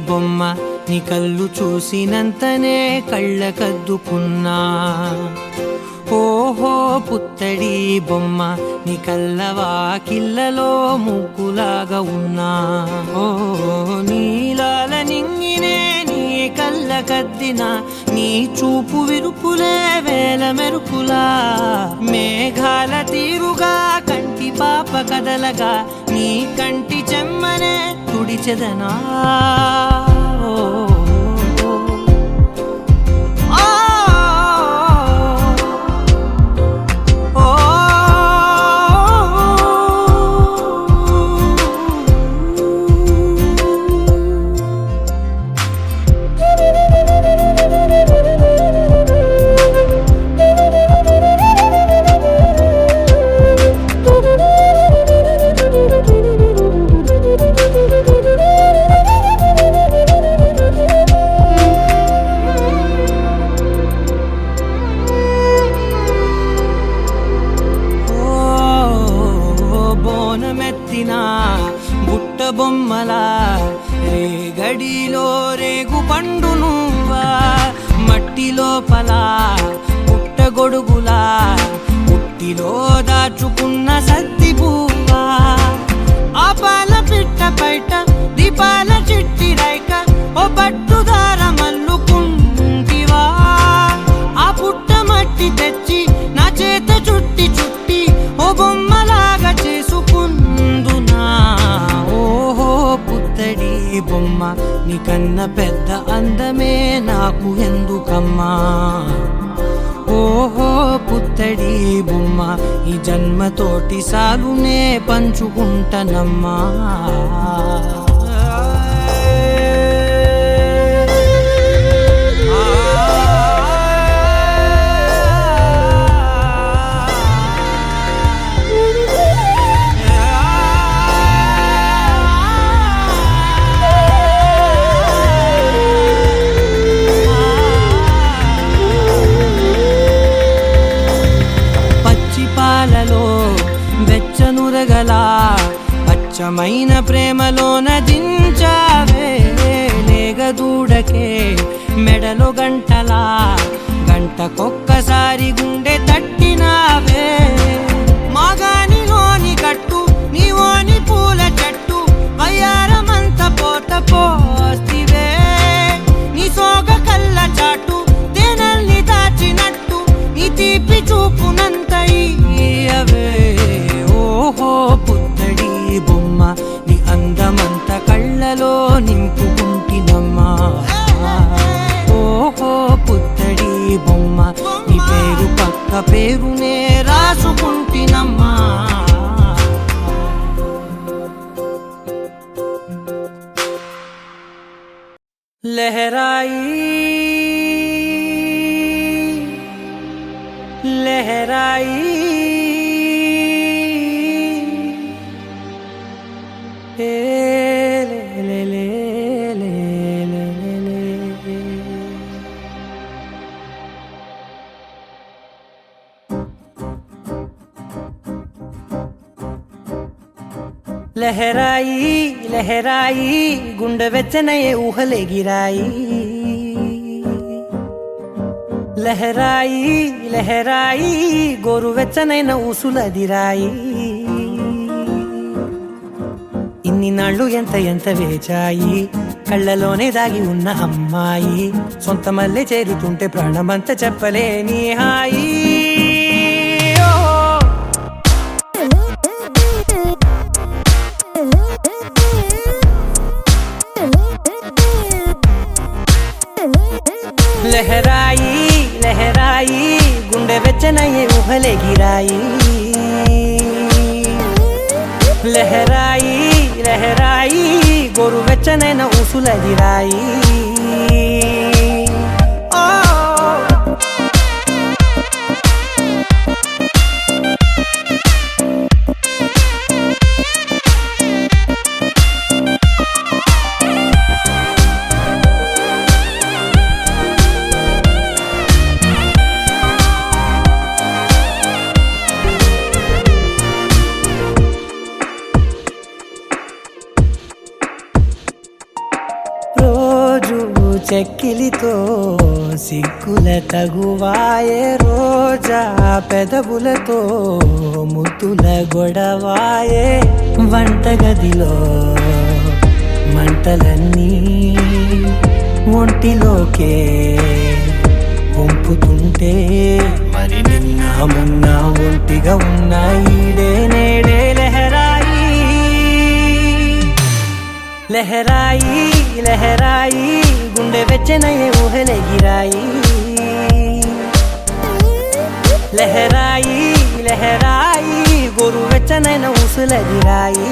బొమ్మ నీ కళ్ళు చూసినంతనే కళ్ళకద్దుకున్నా. ఓహో పుత్తడి బొమ్మ నీ కళ్ళవాకిళ్ళలో ముగ్గులాగా ఉన్నా. ఓ నీలాల నింగినే నీ కళ్ళకద్దిన నీ చూపు విరుపులే వేల మెరుపులా. మేఘాల తీరుగా కంటి పాప కదలగా నీ కంటి చెమ్మనే తుడిచెదనా. బుట్ట బొమ్మలా రేగడిలో రేగు పండు నువ్వా. మట్టి లోపల పుట్ట గొడుగులా పుట్టిలో దాచుకున్న సత్తి పువ్వా. ఆ పాల పిట్ట బయట దీపాల చిట్టి రైక ఓ పట్టుదార మల్లుకుంటివా. ఆ పుట్ట మట్టి తెచ్చి నా చేత చుట్టి చుట్టి ఓ బొమ్మలాగా చేసుకుందునా. ఓహో పుత్తడి బొమ్మ నీ కన్న పెద్ద అందమే నాకు ఎందుకమ్మా. ఓహో పుత్తడి బొమ్మ ఈ జన్మతోటి సాలునే పంచుకుంటనమ్మా. వెచ్చనురగలా పచ్చమైన ప్రేమలోన దించావే. లేగదూడకే మెడలో గంటలా గంటకొక్కసారి గుండె తట్టినావే. మాగానిలోని కట్టు నీవోని పూల చెట్టు వయ్యారమంత పోత పోస్తివే. నీ సోగ కళ్ళ చాటు తేనల్ని దాచినట్టు నీ తీపి చూపునంత ఇయ్యవే. ఓహో పుత్తడి బొమ్మ నీ అందమంత కళ్ళలో నింపుకుంటినమ్మా. ఓహో పుత్తడి బొమ్మ నీ పేరు పక్క పేరునే రాసుకుంటినమ్మా. లహరాయి లహరాయి లహరాయి లహరాయి గుండె వెచ్చనయే ఊహలెగిరాయి. లహరాయి లహరాయి గోరు వెచ్చనైన ఊసులదిరాయి. ఇన్ని నాళ్ళు ఎంత ఎంత వేచాయి కళ్ళలోనే దాగి ఉన్న అమ్మాయి. సొంత మల్లె చేరుతుంటే ప్రాణమంత చెప్పలేని హాయి. లహరాయి లహరాయి గుండె వెచ్చనయ్యే ఊహలెగిరాయి. లహరాయి లహరాయి గోరు వెచ్చనైన ఊసులదిరాయి. చెక్కిలితో సిగ్గుల తగువాయే రోజా పెదవులతో ముద్దుల గొడవాయే వంటగదిలో మంటలన్నీ ఒంటిలోకే వంపుతుంటే మరి నిన్న మొన్న ఒంటిగా ఉన్నాయిడే నేడే లహరాయి లహరాయి లహరాయి గుండె వెచ్చనయే ఊహలెగిరాయి లహరాయి లహరాయి గోరు వెచ్చనైన ఊసులెగిరాయి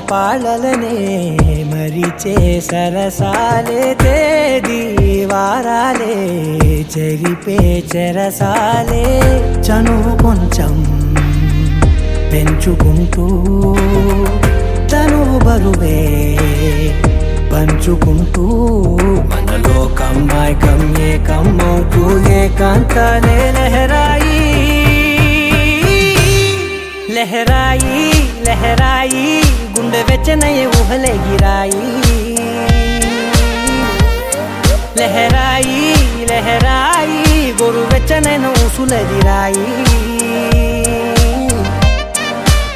పాలలనే మరిచే సరసాలే తేదీ వారాలే చెరిపే చెరసాలే చనువు కొంచెం పెంచుకుంటూ తనువు బరువే పంచుకుంటూ మనలో కమ్మాయి కమ్మే కమ్మవుతూ ఏకాంతాలే లహరాయి లహరాయి లహరాయి గుండె వెచ్చనయే ఊహలెగిరాయి లహరాయి లహరాయి గోరు వెచ్చనైన ఊసులెగిరాయి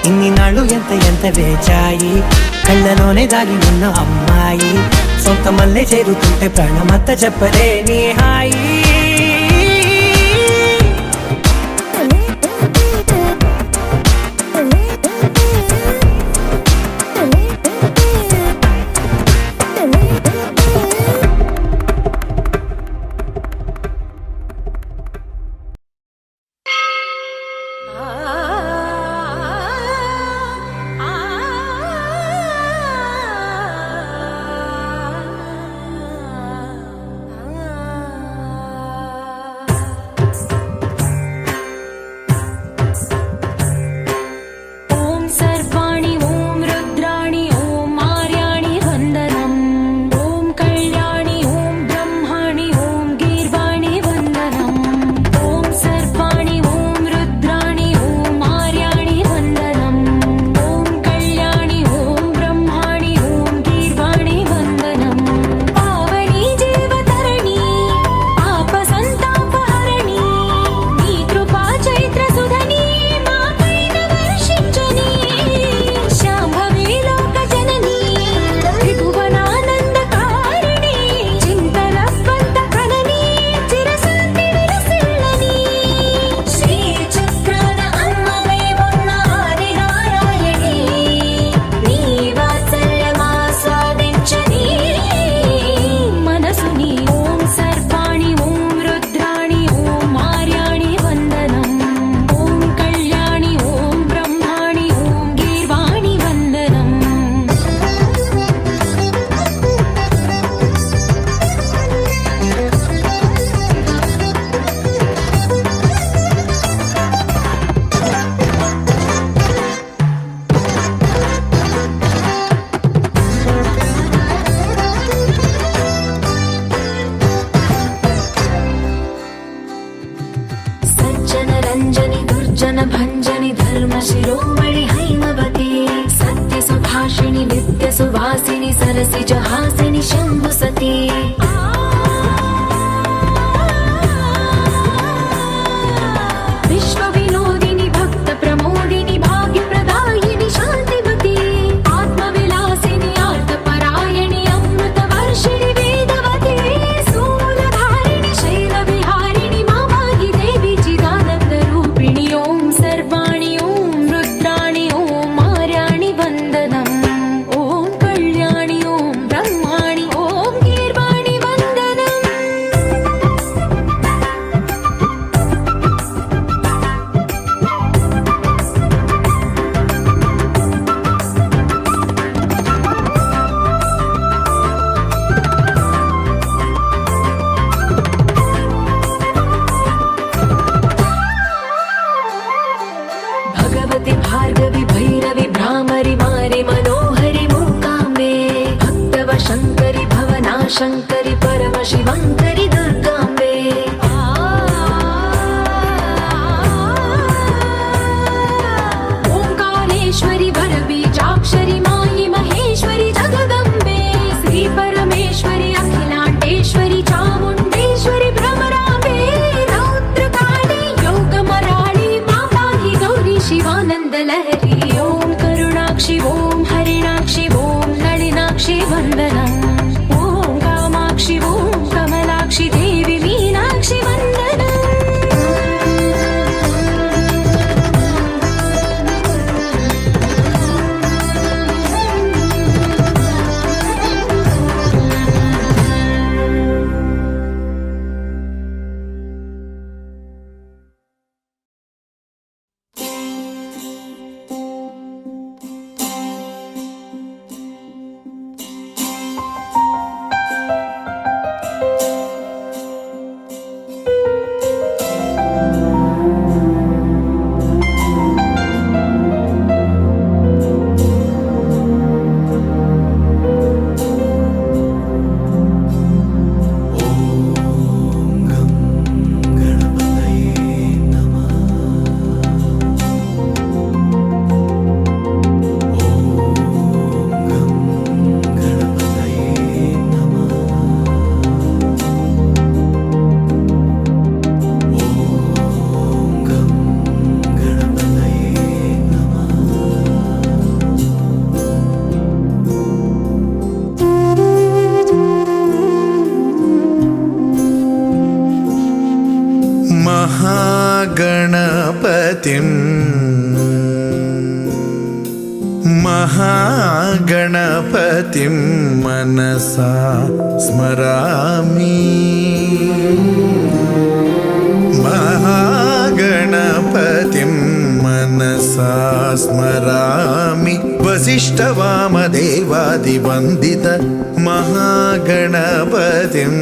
ఇన్ని నాళ్ళు ఎంత వేచాయి కళ్ళలోనే దాగి ఉన్న అమ్మాయి సొంత మల్లె చేరుతుంటే ప్రాణమంతా చెప్పలేని హాయి भञ्जनि धर्म शिरोमणि हैमवती सत्य सुभाषिणि नित्य सुवासिनि सरसि जहासिनि शम्भु सती विश्व विनोदिनि भक्त प्रमोदिनि भाग्य प्रदायिनि शान्तिमती आत्मविलासिनि आर्तपरायणि अमृत वर्षिणि वेदवती सूलधारिणि शैलविहारिणि मामाहि देवी चिदानन्द रूपिणि ॐ सर्वाणि ॐ रुद्राणि ॐ मार्याणि वन्दनम् ॐ कल्याणि ॐ ब्रह्माणि ॐ गीर्वाणि वन्दनम् శంకరి పరమ శివంకరి దుర్గాంబే ఓంకారేశ్వరి వరబీజాక్షరి మాయి మహేశ్వరి జగదంబే శ్రీ పరమేశ్వరి అఖిలాండేశ్వరి చాముండేశ్వరి భ్రమరాంబే రౌద్రకాళి యోగమరాళి మా పాహి గౌరీ శివానంద లహరి ఓం కరుణాక్షి ఓం హరిణాక్షి ఓం నళినాక్షి వందనం ఓం కామాక్షి ఓం కమలాక్షి దేవి మీనాక్షి వందనం महागणपतिं महागणपतिं मनसा स्मरामि महागणपतिं मनसा स्मरामि वसिष्ठवामदेवादिवन्दित महागणपतिम्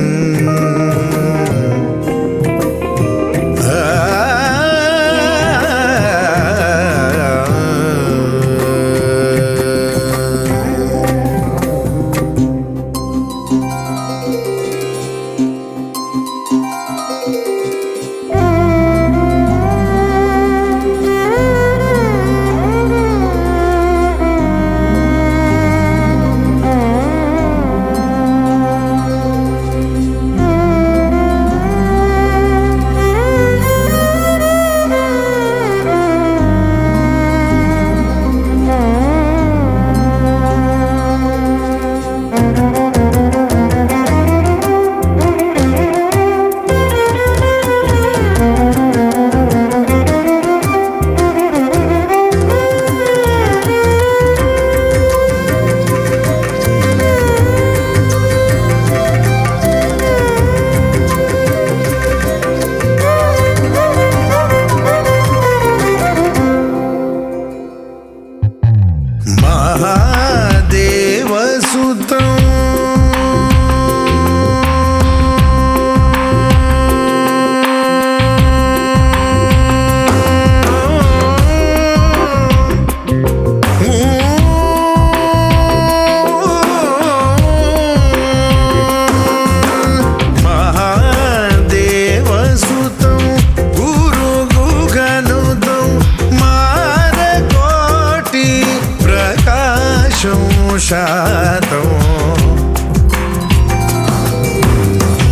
శాతం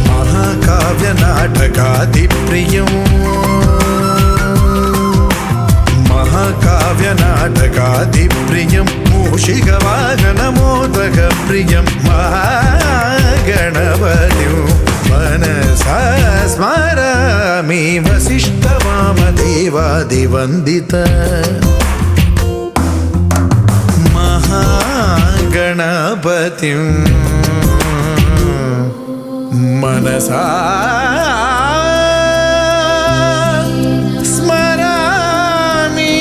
మహాకావ్య నాటకాది ప్రియం మహాకావ్య నాటకాది ప్రియం మూషిక వాహన మోదక ప్రియం మహాగణపతిం మనసా స్మరామి వసిష్ఠ వామదేవాదివందిత गणपतिं मनसा स्मरामि।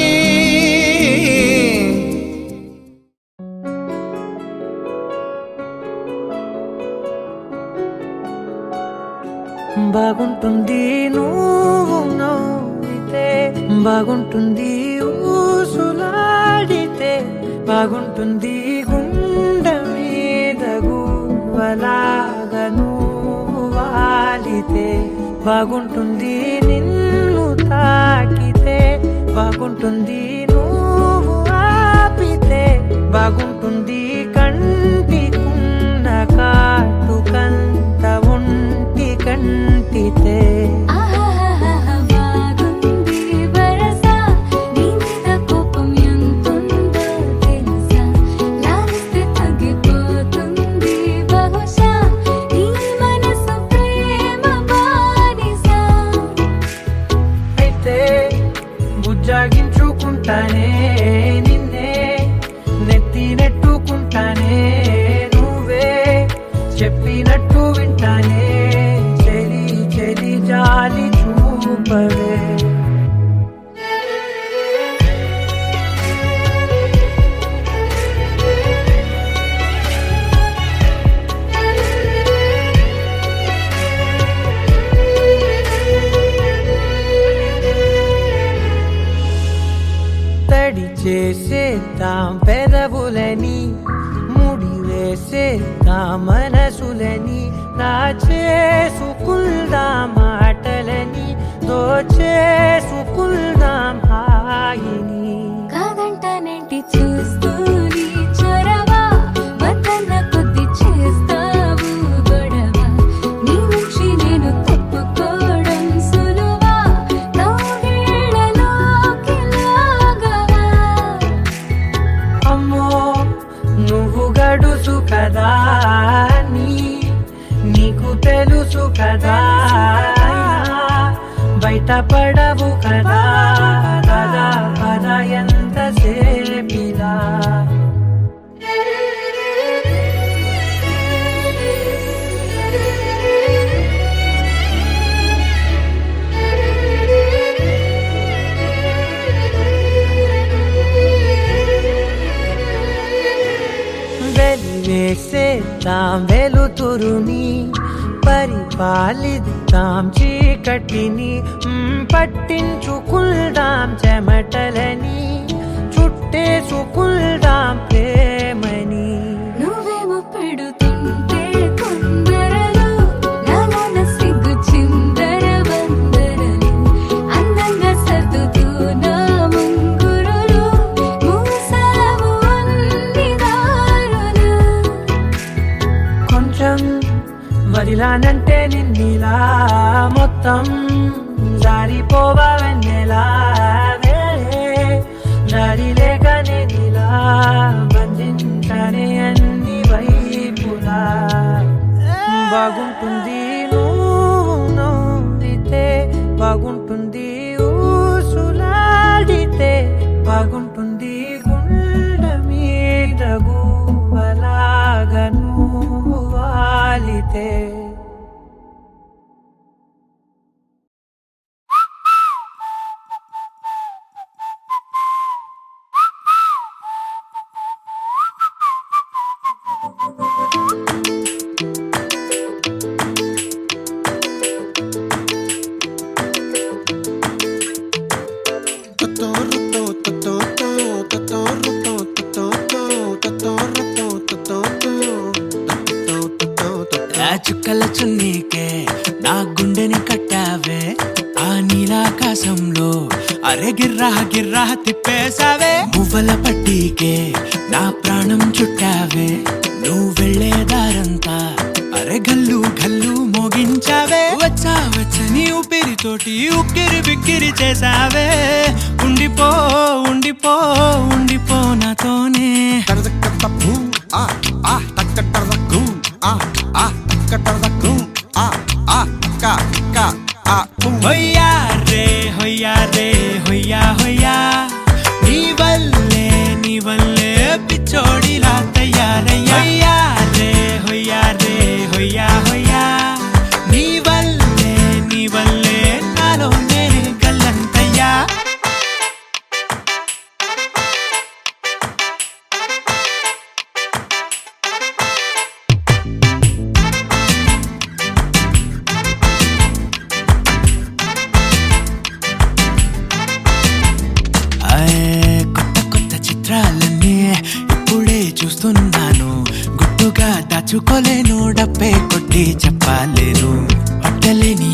బాగుంటుంది నువ్వు నవ్వితే బాగుంటుంది ఊసులాడితే బాగుంటుంది గుండె మీద గువ్వలాగా చూస్తే బాగుంటుంది, నిన్ను తాకితే బాగుంటుంది, నువ్వు ఆపితే బాగుంటుంది, కంటికున్న కాటుకంత ఒంటి కంటితే ఆహాహాహా బాగుంది వరస నీ మీద కోపం ఎంతుందో తెలుసా లాలిస్తే తగ్గిపోతుంది బహుశా నీ మనసు ప్రేమ బానిస అయితే బుజ్జాగించుకుంటానే నిన్నే నెత్తి నెట్టుకుంటానే నువ్వే చెప్పినట్టు వింటానే చెలి చెలి జాలి చూపవే తడి చేసేద్దాం పెదవులని, ముడి వేసేద్దాం మనసులని, నా చేసుకుందాం మాటలని, దోచేసుకుందాం హాయిని. కాదంటానేంటి చూస్తూని చొరవ వద్దన్న కొద్ది చేస్తావు గొడవ నీ నుంచి నేను తప్పుకోవడం సులువా నవ్వేళ్ళలోకి లాగవా అమ్మో నువ్వు గడుసు కదా నీకు తెలుసు కదా, బయట పడవు కదా, పద పద ఎంత సేపిలా. వెలివేసేద్దాం వెలుతురుని, పరిపాలిద్దాం చీకటిని, పట్టించుకుందాం చెమటలని, చుట్టేసుకుందాం ప్రేమని. నువ్వేమో పెడుతుంటే కొందరలు నాలోన సిగ్గు చిందర వందరలు అందంగా సర్దుతూ నా ముంగురులు మూసావు అన్ని దారులు కొంచెం వదిలానంటే నిన్నిలా మొత్తం జారిపోవా వెన్నెలా, దారి లేక నేనిలా బంధించనే అన్ని వైపులా. బాగుంటుంది నువ్వు నవ్వితే, బాగుంటుంది ఊసులాడితే, బాగుంటుంది గుండె మీద గువ్వలాగా నువ్వు వాలితే. ఆ చుక్కల చున్నీకే నా గుండెని కట్టావే, ఆ నీలాకాశంలో అరే గిర్రా గిర్రా తిప్పేశావే, మువ్వల పట్టీకే నా ప్రాణం చుట్టావే, నువ్వు వెళ్ళేదారంతా అరే గల్లు గల్లు మోగించావే, వచ్చా వచ్చని ఊపిరితోటి ఉక్కిరి బిక్కిరి చేసావే, ఉండిపో ఉండిపో ఉండిపో నాతోనే. హొయ్యా రే హొయ్యా రే హొయ్యా హొయ్యా, నీ వల్లే పిచ్చోడిలా తయారయ్యా. హొయ్యా రే హొయ్యా రే హొయ్యా హొయ్యా, నీ వల్లే నాలో నేనే గల్లంతయ్యా. కొత్త చిత్రాలన్నీ ఇప్పుడే చూస్తున్నాను, గుట్టుగా దాచుకోలేను, డబ్బే కొట్టి చెప్పలేను, పట్టలేని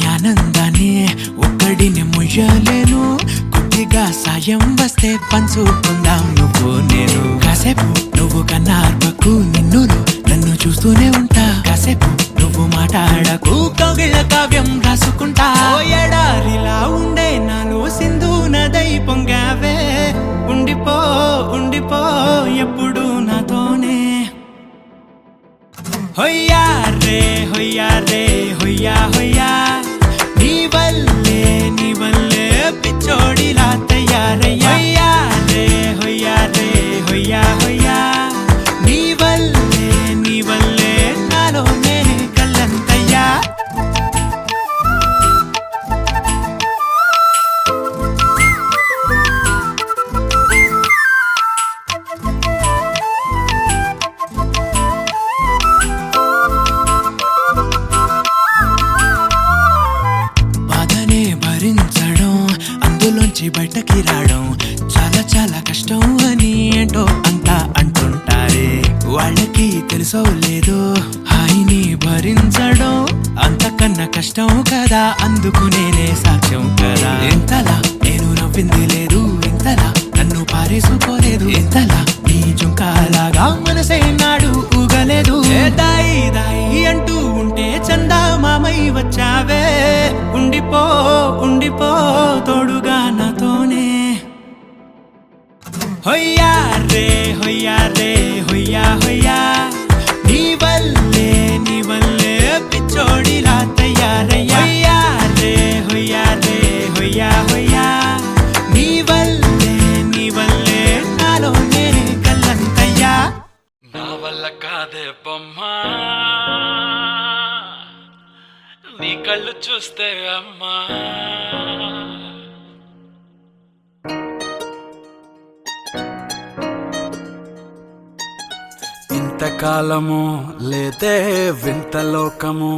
చేయలేను, కొద్దిగా సాయం వస్తే పంచుకుందాం నువ్వు నేను. కాసేపు నువ్వు కన్నార్పకు, నిన్ను నన్ను చూస్తూనే ఉంటా. కాసేపు నువ్వు మాట్లాడకు, కౌగిళ్ళ కావ్యం రాసుకుంటా. ఓ ఎడారిలా ఉండే నాలో సింధు నదై పొంగావే, ఉండిపో ఉండిపో ఎప్పుడు నాతోనే. హొయ్యా రే హొయ్యా రే హొయ్యా హొయ్యా, నీ వల్లే పిచ్చోడిలా తయారయ్యా. హొయ్యా రే హొయ్యా రే హొయ్యా హొయ్యా, నీ వల్లే నాలోనే కళ్ళంతయ్యా. బాధనే భరించడం, అందులోంచి బయటకి రావడం చాలా చాలా కష్టం అని ఏంటో అంతా అంటుంటారే. వాళ్ళకి తెలుసో లేదో హాయిని భరించడం అంతకన్నా కష్టం కదా, అందుకు నేనే సాక్ష్యం కదా. ఇంతలా నేను నవ్వింది లేదు, ఇంతలా నన్ను పారేసుకోలేదు, ఇంతలా నీ జుంకాలాగా మనసే నాడు ఊగలేదు. దాయి దాయి అంటూ ఉంటే చందా మామై వచ్చావే, ఉండిపో ఉండిపో తోడుగా నాతోనే. హొయ్యా రే హొయ్యా రే హొయ్యా హొయ్యా, నీ వల్లే పిచ్చోడిలా తయారయ్యా. హొయ్యా రే హొయ్యా రే హొయ్యా హొయ్యా, నీ వల్లే నాలోనే కళ్ళంతయ్యా. నా వల్ల కాదే బొమ్మా, నీ కళ్ళు చూస్తే అమ్మా. ఇంతకాలము లేదే వింత లోకము,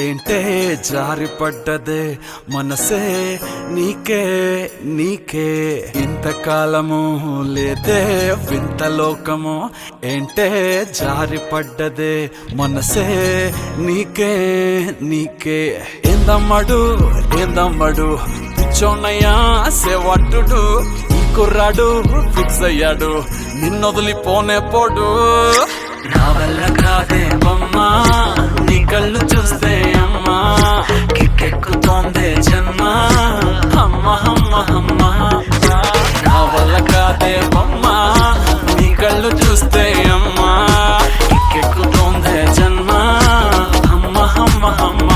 ఏంటే జారిపడ్డదే మనసే నీకే నీకే. ఇంతకాలము లేదే వింత లోకము, ఏంటే జారిపడ్డదే మనసే నీకే నీకే. ఏందమ్మడు పిచ్చోన్నయ్యా సేవట్టుడు, ఈ కుర్రాడు ఫిక్స్ అయ్యాడు నిన్నొదిలిపోనే పోడు. నా వల్ల కాదే బొమ్మా, నీ కళ్ళు చూస్తే అమ్మా, కిక్కెక్కుతోందే జన్మ అమ్మ అమ్మ అమ్మ. నా వల్ల కాదే బొమ్మా, నీ కళ్ళు చూస్తే అమ్మా, కిక్కెక్కుతోందే జన్మ అమ్మ అమ్మ అమ్మ.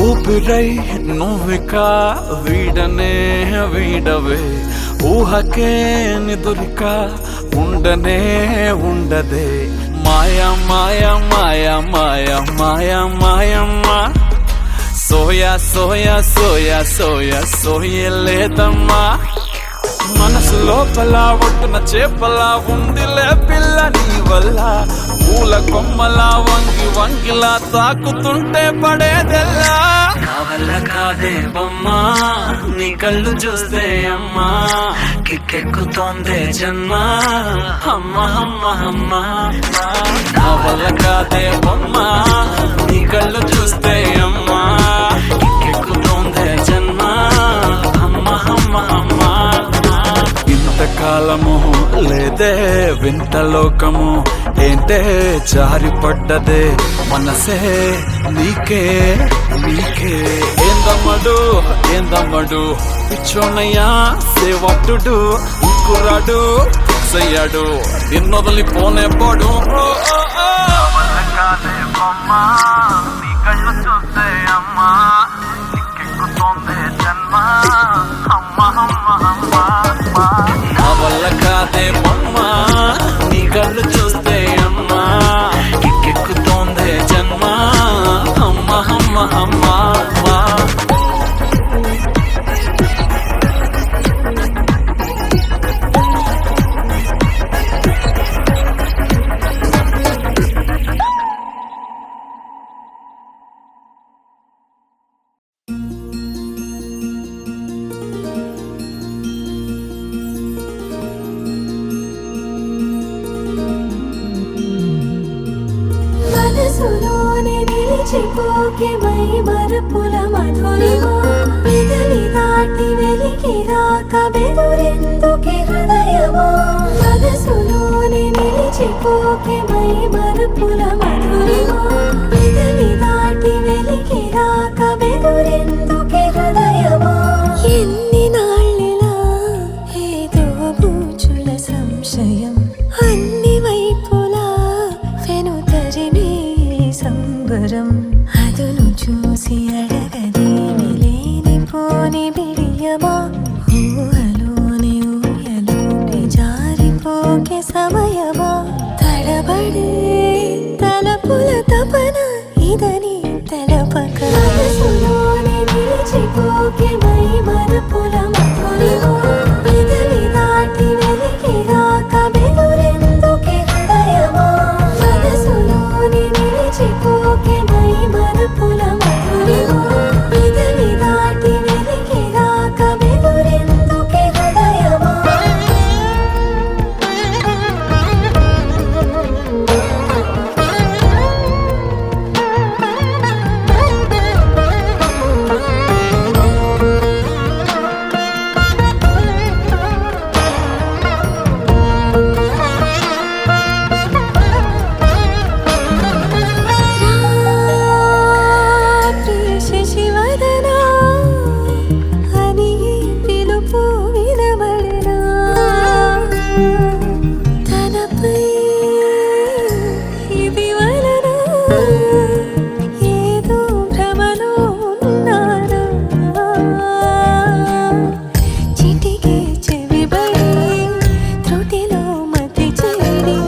ఊపిరై నువ్విక వీడవే, ఊహకే నిదురిక ఉండనే ఉండదే. మాయా మాయా మాయా మాయా మాయా మాయమ్మ, సోయా సోయా సోయా సోయా సోయలేదమ్మా. మనసు లోపల ఒడ్డున చేపలా ఉందిలే పిల్ల, నీ వల్ల పూల కొమ్మలా వంగిలా తాకుతుంటే పడేదెల్లా. నా వల్ల కాదే బొమ్మా, నీ కళ్ళు చూస్తే అమ్మా, కిక్కెక్కుతోందే జన్మ అమ్మ అమ్మ అమ్మ. నా వల్ల కాదే బొమ్మా, నీ కళ్ళు చూస్తే అమ్మా, కిక్కెక్కుతోందే జన్మ అమ్మ అమ్మ అమ్మ. ఇంతకాలము లేదే వింత లోకము, ఏంటే జారిపడ్డదే మనసే నీకే నీకే. ఏందమ్మడు పిచ్చోన్నయ్యా సేవట్టుడు, కుర్రాడు సయ్యాడు నిన్నొదిలిపోనే పోడు. నా వల్ల కాదే బొమ్మా, నీ కళ్ళు చూస్తే అమ్మా, కిక్కెక్కుతోందే జన్మ అమ్మ అమ్మ అమ్మ. మరిచిపోకే మై మరపుల మధురిమా పెదవి దాటి వెలికి రాక బెదురెందుకే హృదయమా మనసులోనే నిలిచిపోకే మై మరపుల మధురిమా పెదవి దాటి వెలికి రాక బెదురెందుకే హృదయమా ఎన్ని నాళ్ళిలా ఏదో బూచుల సంశయం అన్ని వైపులా వెనుతరిమే సంబరం అదును చూసి అడగదేమి లేనిపోని బిడియమా ఊహలోని ఊయలోకి జారిపోకే సమయమా తడబడే తలపుల తపన ఇదని తెలపక మనసులోనే నిలిచిపోకే మై మరపుల మధురిమా పెదవి దాటి వెలికి రాక బెదురెందుకే హృదయమా మనసులోనే నిలిచిపోకే మై మరపుల మధురిమా పెదవి దాటి వెలికి రాక బెదురెందుకే హృదయమా శశివదనా అని పిలుపు వినబడనా తనపై ఇది వలన ఏదో భ్రమలో ఉన్నానా చిటికే చెవిబడి త్రుటిలో మతి చేరి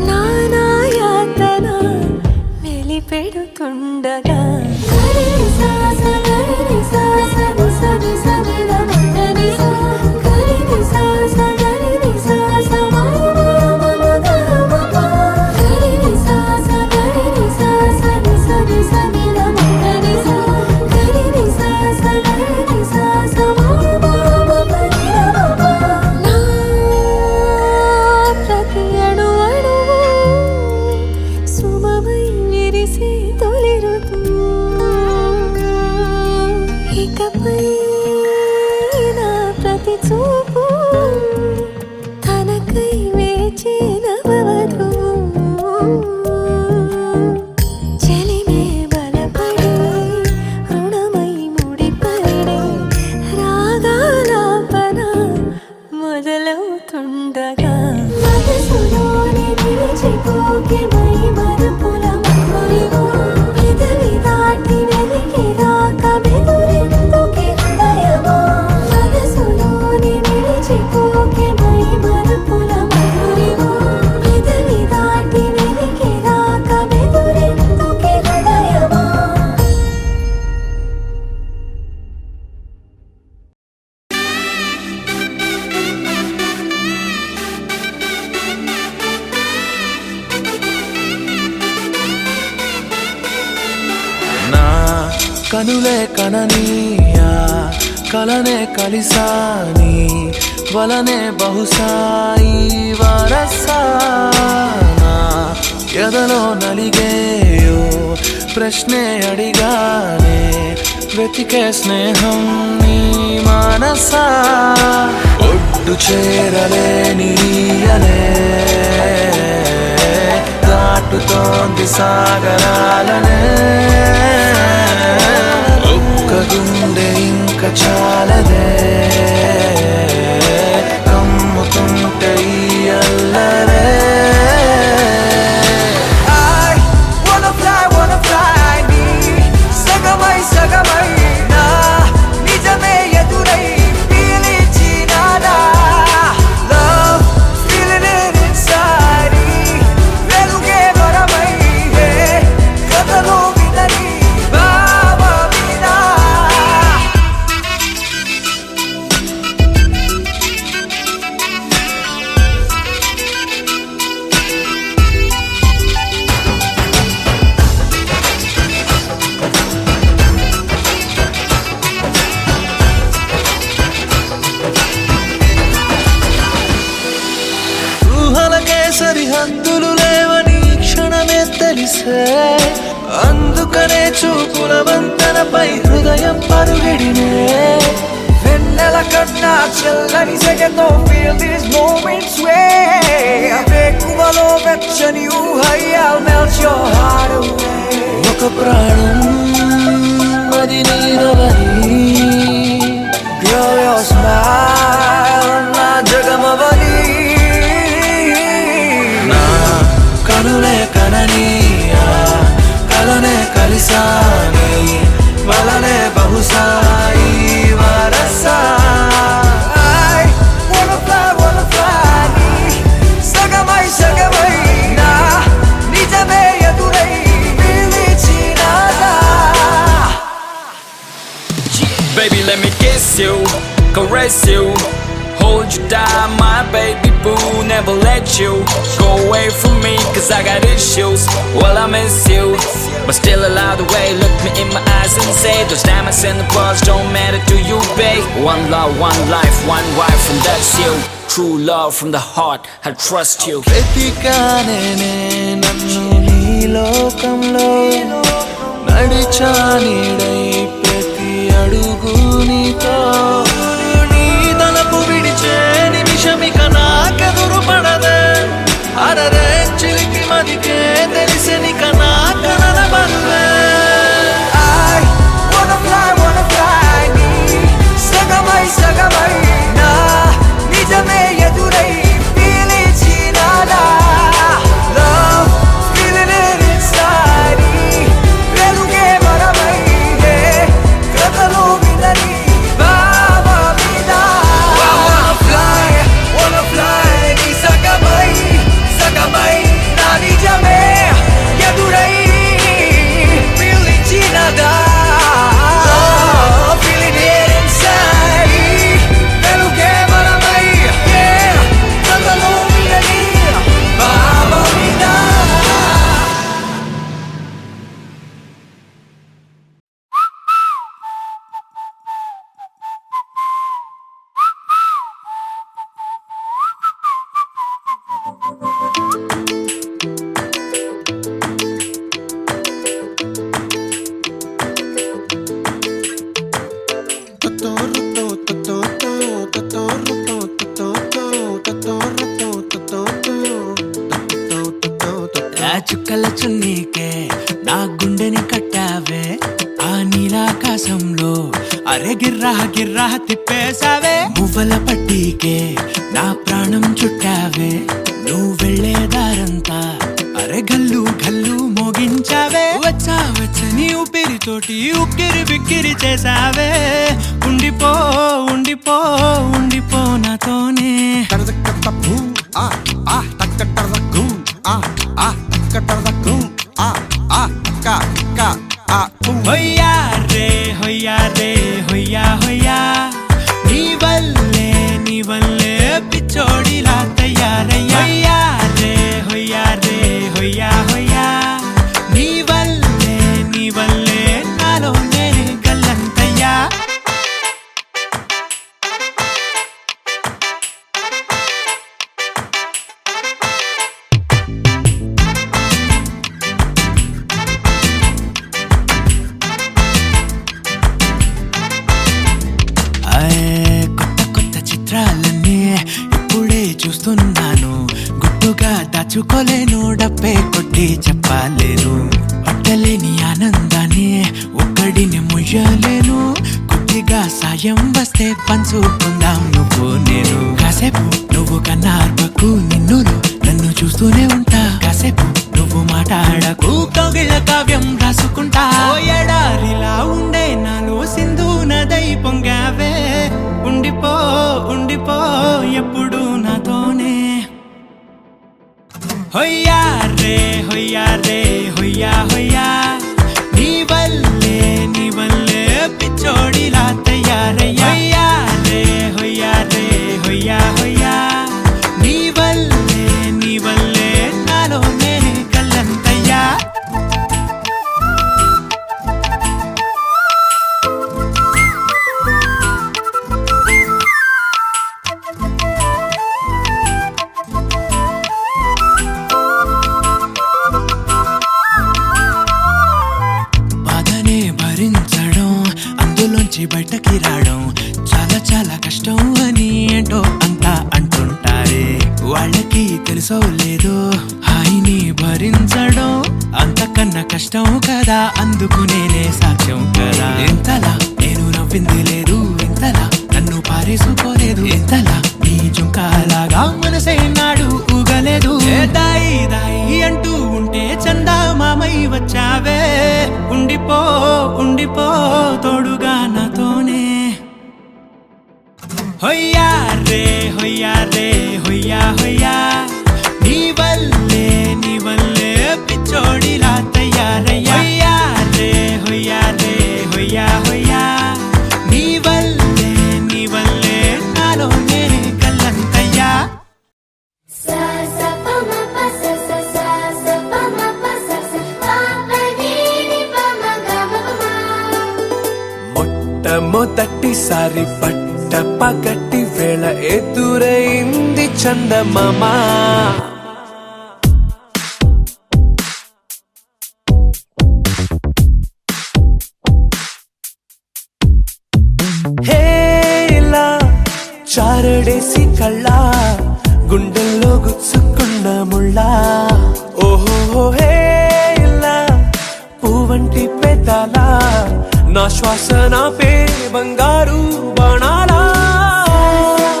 నానాయాతన వెలిపెడుతుండగా ప్రతి అణు అణువు సుమమై విరిసే తొలి ఋతువు ఇకపై నా ప్రతి చూపు తనకై వేచి నవవధువు చెలిమే బలపడి రుణమై ముడిపడి రాగాలాపన మొదలవుతుండగా మనసులోనే నిలిచిపోకే మై మరపుల మధురిమా పెదవి దాటి వెలికి రాక బెదురెందుకే హృదయమా మనసులోనే నిలిచిపోకే మై మరపుల మధురిమా పెదవి దాటి వెలికి రాక బెదురెందుకే హృదయమా నా కనులే కననీయా కలనే కలిసాని వలనే బహుశాయి వరసానా ఎదలో నలిగేయో ప్రశ్నే అడిగానే వెతికే స్నేహం నీ మనసా ఒడ్డు చేరలేనియనే దాటుతోంది సాగరాలనే ఒక్క గుండె ఇంక చాలదే కమ్ముతుంటే ఈ అల్లరే సగమై నా నిజమే ఎదురై పిలిచినానా లవ్ ఫీలింగ్ ఇట్ ఇన్సైడ్ వెలుగే వరమై కథలో వినని చూపుల వంతెనపై హృదయం పరుగిడినే వెన్నెల కన్నా చల్లని సెగతో feel these moments way వేకువలో వెచ్చని ఊహై I'll melt your heart away ఒక ప్రాణం అది నీరవని Girl your smile నా జగమవని నా కనులే కనని కలనే కలిసాని వలనే బహుశాయి వరసా I wanna fly నీ సగమై సగమై నా నిజమే ఎదురై పిలిచినాదా Baby, let me kiss you, caress you, hold you down, my baby boo. Never let you go away from me, cause I got issues. Well, I miss you, but still allow the way. Look me in my eyes and say, those diamonds and the pearls don't matter to you, babe. One love, one life, one wife, and that's you. True love from the heart, I trust you. వెతికానే నన్ను నీ లోకంలో నడిచా నీడై ప్రతి అడుగు నీతో నీ తలపు విడిచే నిమిషమిక నాకెదురు పడదే అరరే చిలికి మదికే తెలిసినిక నా కనల బరువే I wanna fly నీ సగమై సగమై నా నిజమే ఎదురై పిలిచినాదా Love feeling it inside వెలుగే మనమై కథలో వినని బాబా మీద wanna fly నీ సగమై సగమై నా నిజమే ఎదురై పిలిచినాదా Feeling it inside వెలుగే మనమై కథలో వినని బాబా మీద ఆ చుక్కల చున్నీకే నా గుండెని కట్టావే ఆ నీలాకాశంలో అరే గిర్రా గిర్రా తిప్పేశావే మువ్వల పట్టీకే నా ప్రాణం చుట్టావే నువ్వు వెళ్ళే దారంతా అరే గల్లు గల్లు మోగించావే వచ్చా వచ్చని ఊపిరితోటి ఉక్కిరి బిక్కిరి చేసావే ఉండిపో ఉండిపో ఉండిపో నాతోనే హొయ్యా రే హొయ్యా రే హొయ్యా హొయ్యా నీ వల్లే పిచ్చోడిలా తయారయ్యా హొయ్యా రే హొయ్యా రే హొయ్యా హొయ్యా నీ వల్లే నాలో నేనే గల్లంతయ్యా కొత్త చిత్రాలన్నీ ఇప్పుడే చూస్తున్నాను గుట్టుగా దాచుకోలేను డబ్బే కొట్టి చెప్పలేను పట్టలేని ఆనందాన్ని ఒక్కడిని ముయ్యలేను కొద్దిగా సాయం వస్తే పంచుకుందాం నువ్వు నేను కాసేపు నువ్వు కన్నార్పకు నిన్నులో నన్ను చూస్తూనే ఉంటా కాసేపు నువ్వు మాట్లాడకు కౌగిళ్ళ కావ్యం రాసుకుంటా ఎడారిలా ఉండే నాలో సింధు నదై పొంగావే ఉండిపో ఉండిపో ఎప్పుడు నాతోనే హొయ్యా రే హొయ్యా రే హొయ్యా హొయ్యా నీ వల్లే పిచ్చోడిలా తయారయ్యా హొయ్యా రే హొయ్యా రే హొయ్యా హొయ్యా నీ వల్లే నాలో నేనే గల్లంతయ్యా నుంచి బయటకి రావడం చాలా చాలా కష్టం అని ఏంటో అంతా అంటుంటారే. వాళ్ళకి తెలుసో లేదో హాయిని భరించడం అంతకన్నా కష్టం కదా, అందుకు నేనే సాక్ష్యం కదా. ఎంతలా నేను నవ్వింది లేదు, ఎంతలా నన్ను పారేసుకోలేదు, ఎంతలా నీ జుంకాలాగా మనసే నాడు ఊగలేదు. దాయి దాయి అంటూ ఉంటే చందా మామై వచ్చావే, ఉండిపో ఉండిపో తోడుగా నాతోనే. హొయ్యా రే హొయ్యా రే హొయ్యా హొయ్యా, నీ వల్లే పిచ్చోడిలా తయారయ్యా. హొయ్యా రే హొయ్యా రే హొయ్యా హొయ్యా, నీ వల్లే నాలోనే గల్లంతయ్యా. సా సా ప మ ప స స సా సా ప మ ప స స ప ప ని ని ప మ గ మ ప మ. మొట్టమొదటిసారి పట్ట పగటి వేళ ఎదురైంది చందమామ. హేలా చారడేసి కళ్ళ గుండెల్లో గుచ్చుకున్న ముళ్ళ. ఓహో హేలా పువ్వంటి పెదాల నా శ్వాస నాపే బంగారు బాణాలా.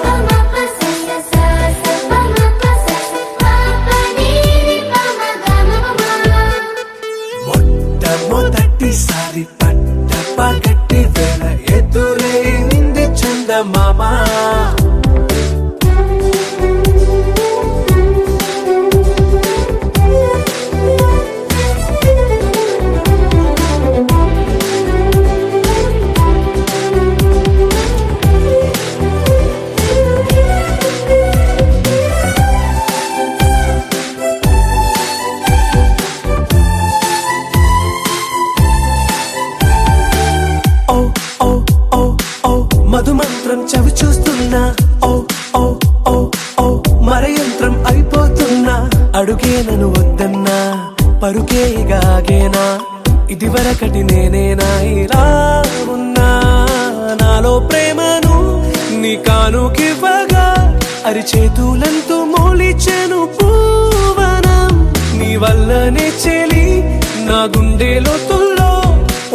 ప మ ప స స సా సా ప మ ప స స ప ప ని ని ప మ గ మ ప మ. మొట్టమొదటిసారి పట్ట పగటి వేళ ఎదురైంది చందమామ. ఓ ఓ ఓ ఓ మధుమంత్రం చవి చూస్తున్నా. ఓ ఓ ఓ ఓ మరయంత్రం అయిపోతున్నా. అడుగే నన్ను వద్దన్నా, పరుకేగాగేనా, ఇది వరకటి నేనేనా ఇలా ఉన్నా. నాలో ప్రేమను నీ కానుకివ్వగా అరిచేతులంటూ మోలిచెను పూవనం. నీ వల్లనే చెలి నా గుండెలో తుల్లో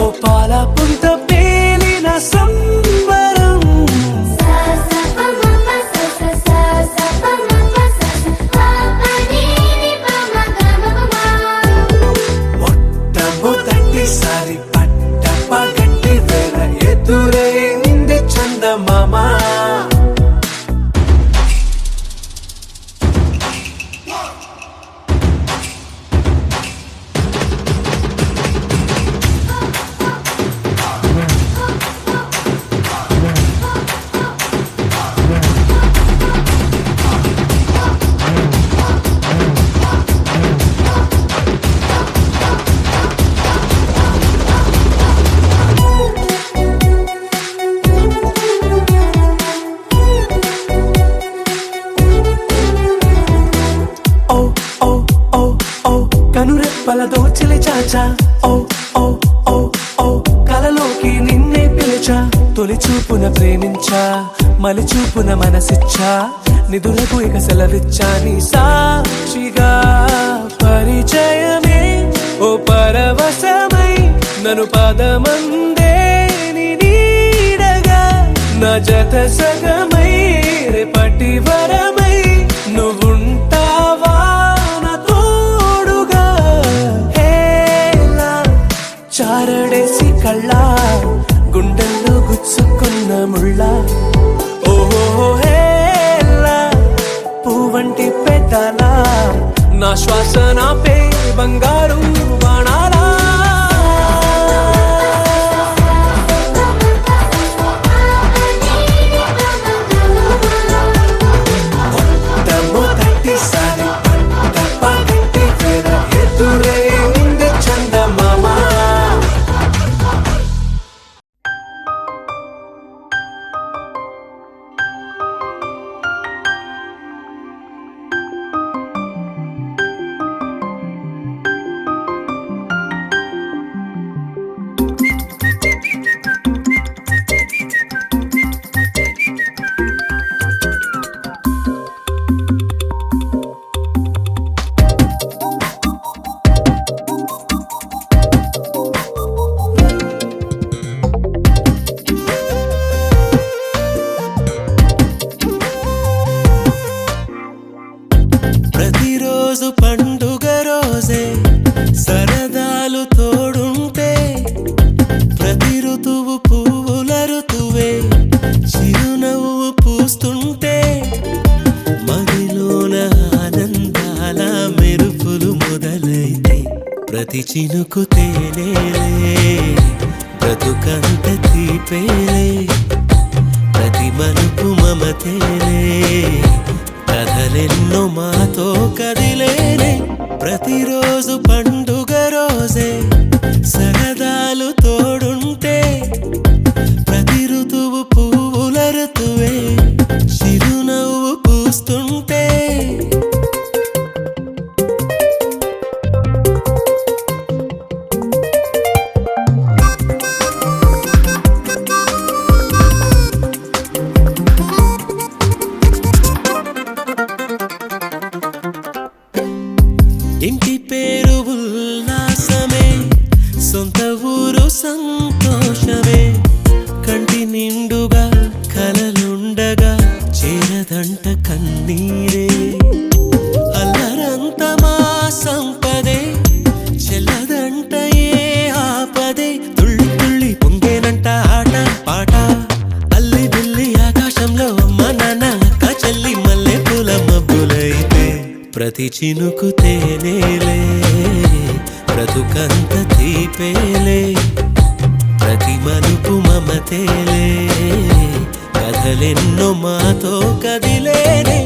ఓ పాల పుంత పేలిన సంబరం. సా సా ప మ ప స స సా సా ప మ ప స స ప ప ని ని ప మ గ మ ప మ. మొట్టమొదటిసారి పట్ట పగటి వేళ ఎదురైంది చందమామ. ఓ ఓ ఓ ఓ కనురెప్పల దోచిలి చాచా. ఓ ఓ ఓ ఓ కలలోకి నిన్నే పిలిచా. తొలి చూపున ప్రేమించా, మలి చూపున మనసిచ్చా. నిధులకు ఇక సెలవిచ్చా నీ సాక్షిగా. పరిచయమే ఓ పరవశమై నన్ను పదమందే నీ నీడగా. నా జత సగమై రేపటి వరమై నువ్వుంటావా నా తోడుగా. హేలా చారడేసి కళ్ళ గుండెల్లో గుచ్చుకున్న ముళ్ళ. ఓహో హేలా పువ్వంటి పెదాల నా శ్వాస నాపే బంగారు బాణాలా. మొట్టమొదటిసారి పట్ట పగటి వేళ ఎదురైంది చందమామ. చినుకు తేనేలే బ్రతుకంత తీపేలే ప్రతి మలుపు మమతేలే కథలెన్నో మాతో కదిలేలే ప్రతిరోజు పండుగ రోజే సరదాలు తోడుంటే ప్రతి ఋతువు పువ్వుల ఋతువే చిరునవ్వు పూస్తుంటే ఇంటి పేరు ఉల్లాసమే సొంత ఊరు సంతోషమే కంటి నిండుగా కలలుండగా చేరదంట కన్నీరే అల్లరంత మా సంపదే చెల్లదంట ఏ ఆపదే తుళ్ళి తుళ్ళి పొంగేనంట ఆట పాట అల్లి బిల్లి ఆకాశంలో అమ్మ నాన్న అక్క చెల్లి మల్లె పూల మబ్బులైతే ప్రతి చినుకు తేనేలే బ్రతుకంత తీపేలే ప్రతి మలుపు మమతేలే కథలెన్నో మాతో కదిలేనే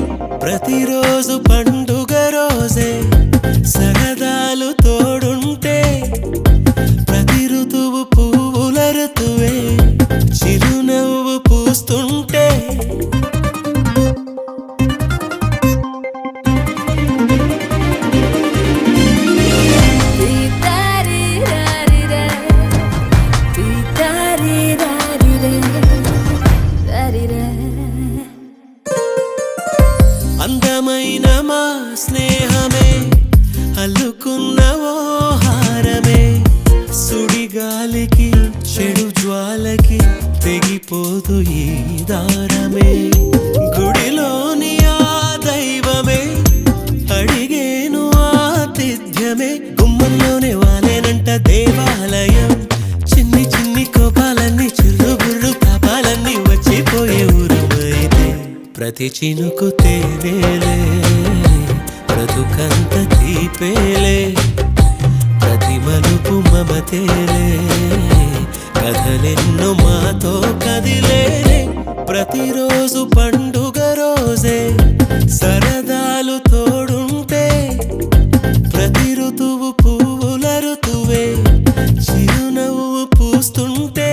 ప్రతిరోజు పండుగ రోజే సరదాలు తోడుంటే ప్రతి ఋతువు పువ్వుల ఋతువే చిరునవ్వు పూస్తుంటే అందమైన మా స్నేహమే అల్లుకున్న ఓ హారమే సుడిగాలికి చెడు జ్వాలకి తెగిపోదు ఈ దారమే గుడిలోని ఆ దైవమే అడిగేను ఆతిథ్యమే గుమ్మంలోనే వాలేనంట దేవాలయం చిన్ని చిన్ని కోపాలన్నీ చిర్రుబుర్రు తాపాలన్నీ వచ్చిపోయే ఊరుమైతే ప్రతి చినుకు తేనేలే బ్రతుకంత తీపేలే ప్రతి మలుపు మమతేలే కథలెన్నో మాతో కదిలేలే ప్రతిరోజు పండుగ రోజే సరదాలు తోడుంటే ప్రతి ఋతువు పువ్వుల ఋతువే చిరునవ్వు పూస్తుంటే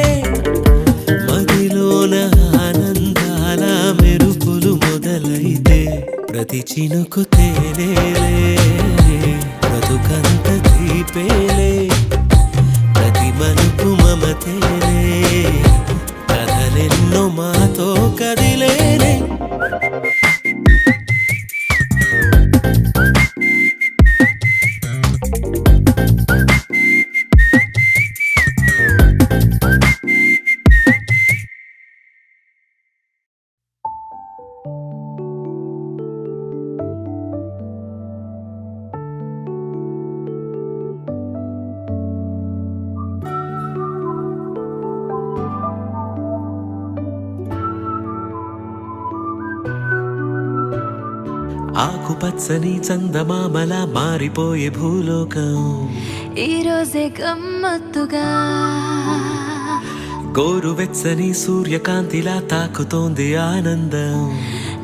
మదిలోన ఆనందాల మెరుపులు మొదలైతే ప్రతి చినుకు తేనేలే బ్రతుకంత తీపేలే ప్రతి మలుపు మమతేలే కథలెన్నో మాతో కదిలేలే ఆకుపచ్చని చందమామలా మారిపోయే భూలోకం ఈరోజే గమ్మత్తుగా గోరువెచ్చని సూర్యకాంతిలా తాకుతోంది ఆనందం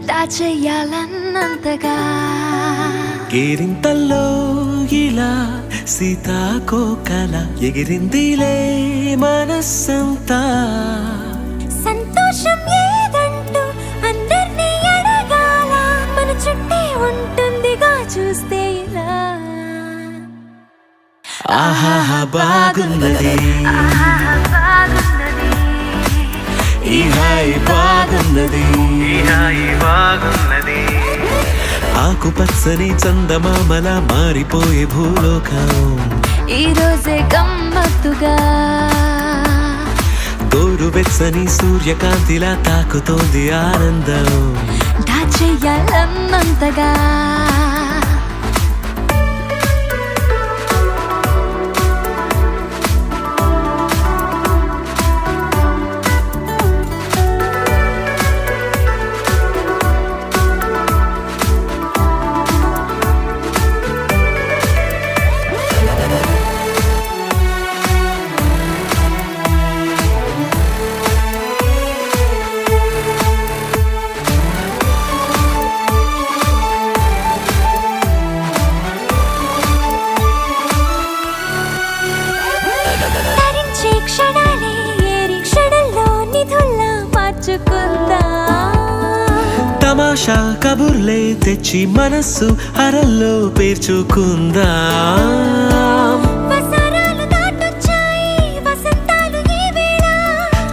దాచేయాలన్నంతగా కేరింతల్లో ఇలా సీతాకోకల ఎగిరిందిలే మనస్సంతా సంతోషం ఏదంటూ అందర్నీ అడగాల మన చుట్టే ఉంటుందిగా చూస్తే ఇలా ఆహాహా బాగున్నది ఈ హాయి బాగున్నది ఆకుపచ్చని చందమామలా మారిపోయే భూలోకం ఈరోజే గమ్మత్తుగా గోరువెచ్చని సూర్యకాంతిలా తాకుతోంది ఆనందం దాచేయాలన్నంతగా ఆశ కబుర్లే తెచ్చి మనస్సు అరల్లో పేర్చుకుందా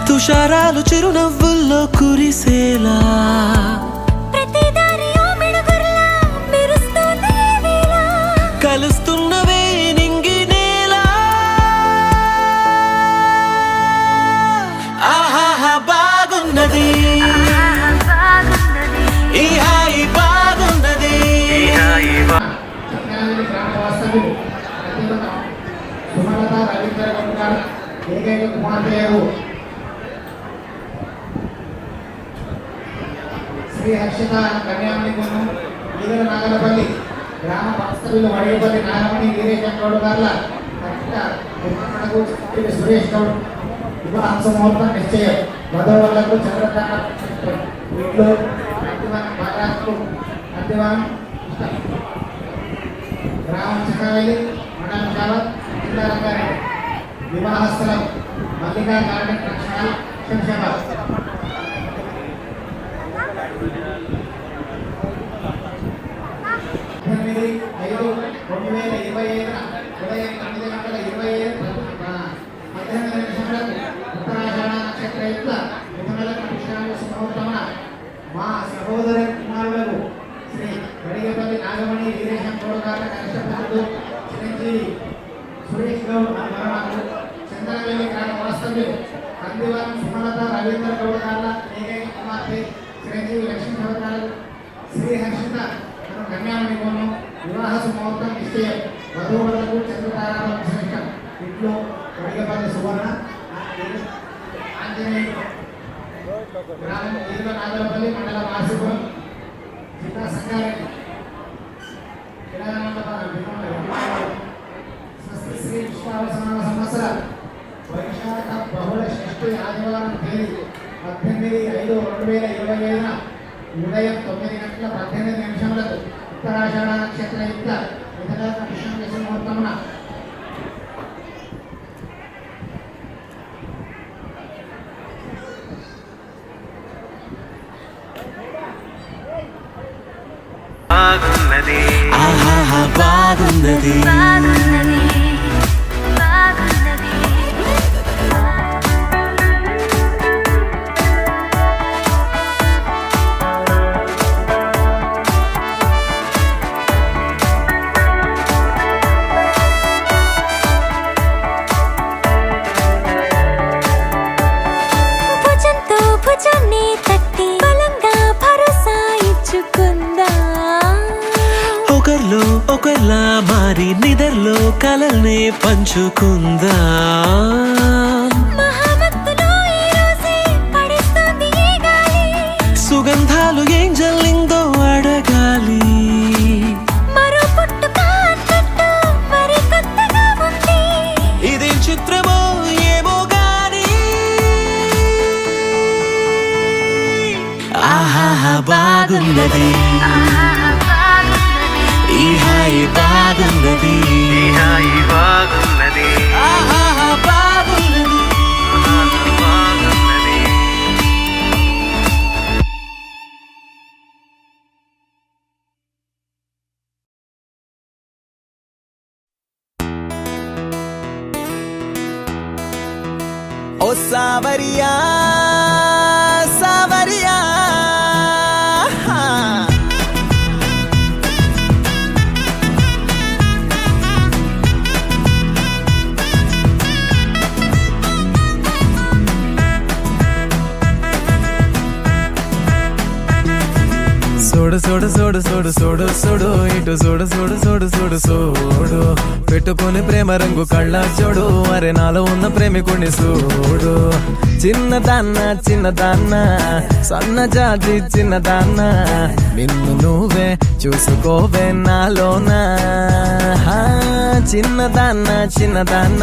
తుషారాలు చిరునవ్వుల్లో కురిసేలా కలుస్తున్నవే నింగి నేలా ఆహాహా బాగున్నది ఈ హాయి బాగున్నది సుమలత రవీంద్ర గారు ఏకైక కుమార్తెయు శ్రీ హర్షిత కన్యామణి గును ఈదల నాగలపల్లి గ్రామ వాస్తవ్యులు వడియపల్లి నాగమణి వీరేశం గౌడ్ గార్ల సురేష్ గౌడ్ వివాహ ముహూర్తం నిశ్చయం వధువులకు చంద్రకాంత ఇంట్లో అద్దివనం బాగాకు అద్దివనం గ్రామం చక్కవెల్లి మండలం కావత్ జిల్లా రంగారెడ్డి వివాహ స్థలం మల్లికా గార్డెన్ రక్షణ శంషాబాద్ 8/5/2025 ఉదయం 9 గంటల 18 నిమిషాలకు ఉత్తరాషాఢ నక్షత్రయుక్త మిథున లగ్న శుభముహూర్తమున మా సహోదరి కుమారులకు శ్రీ గడిగపల్లి నాగమణి వీరేశం గౌడ్ గారి కనిష్టపుత్రుడు చిరంజీవి సురేష్ గౌడ్ మరణాలు చంద్రవేలి గ్రామ వాస్తవ్యులు కందివరం సుమలత రవీంద్ర గౌడ్ గార్ల ఏకైక కుమార్తె చిరంజీవి లక్ష్మీ సవతాలు శ్రీ హర్షిత కన్యామణి కోణం వివాహ ముహూర్తం నిశ్చయం వధువులకు చంద్రతారాల శ్రేష్టం ఇంట్లో గడిగపల్లి సువర్ణ ఆంజనేయ గ్రామం ఈదుల నాగలపల్లి మండల వాసిపురం జిల్లా సంగారెడ్డి స్వస్తి శ్రీ విశ్వావసనామ సంవత్సర వైశాఖ బహుళ షష్ఠి ఆదివారం తేదీ 18/5/2025 ఉదయం 9 గంటల 18 నిమిషములకు ఉత్తరాషాఢ నక్షత్రయుక్త మిథున లగ్న ముహూర్తమున బాగున్నది ఆహాహా బాగున్నది ఒకర్లా మారి నిదర్లో కలల్నే పంచుకుందా సుగంధాలు ఏం జల్లిందో అడగాలి ఇదే చిత్రమో ఏమో గాని ఆహాహా బాగున్నది ఈ హాయి బాగున్నది ఆహాహా బాగున్నది ఓ సావరియా సావరియా సోడు సోడు సోడు సోడు సోడు సోడు ఇటు సోడు సోడు సోడు సోడు సోడు పెట్టుకుని ప్రేమ రంగు కళ్ళ చూడు అరే నాలో ఉన్న ప్రేమికుని చూడు చిన్నదాన్న చిన్నదాన్న సన్న జాతి చిన్నదాన్న నిన్ను నువ్వే చూసుకోవే నాలోనా చిన్నదాన్న చిన్నదాన్న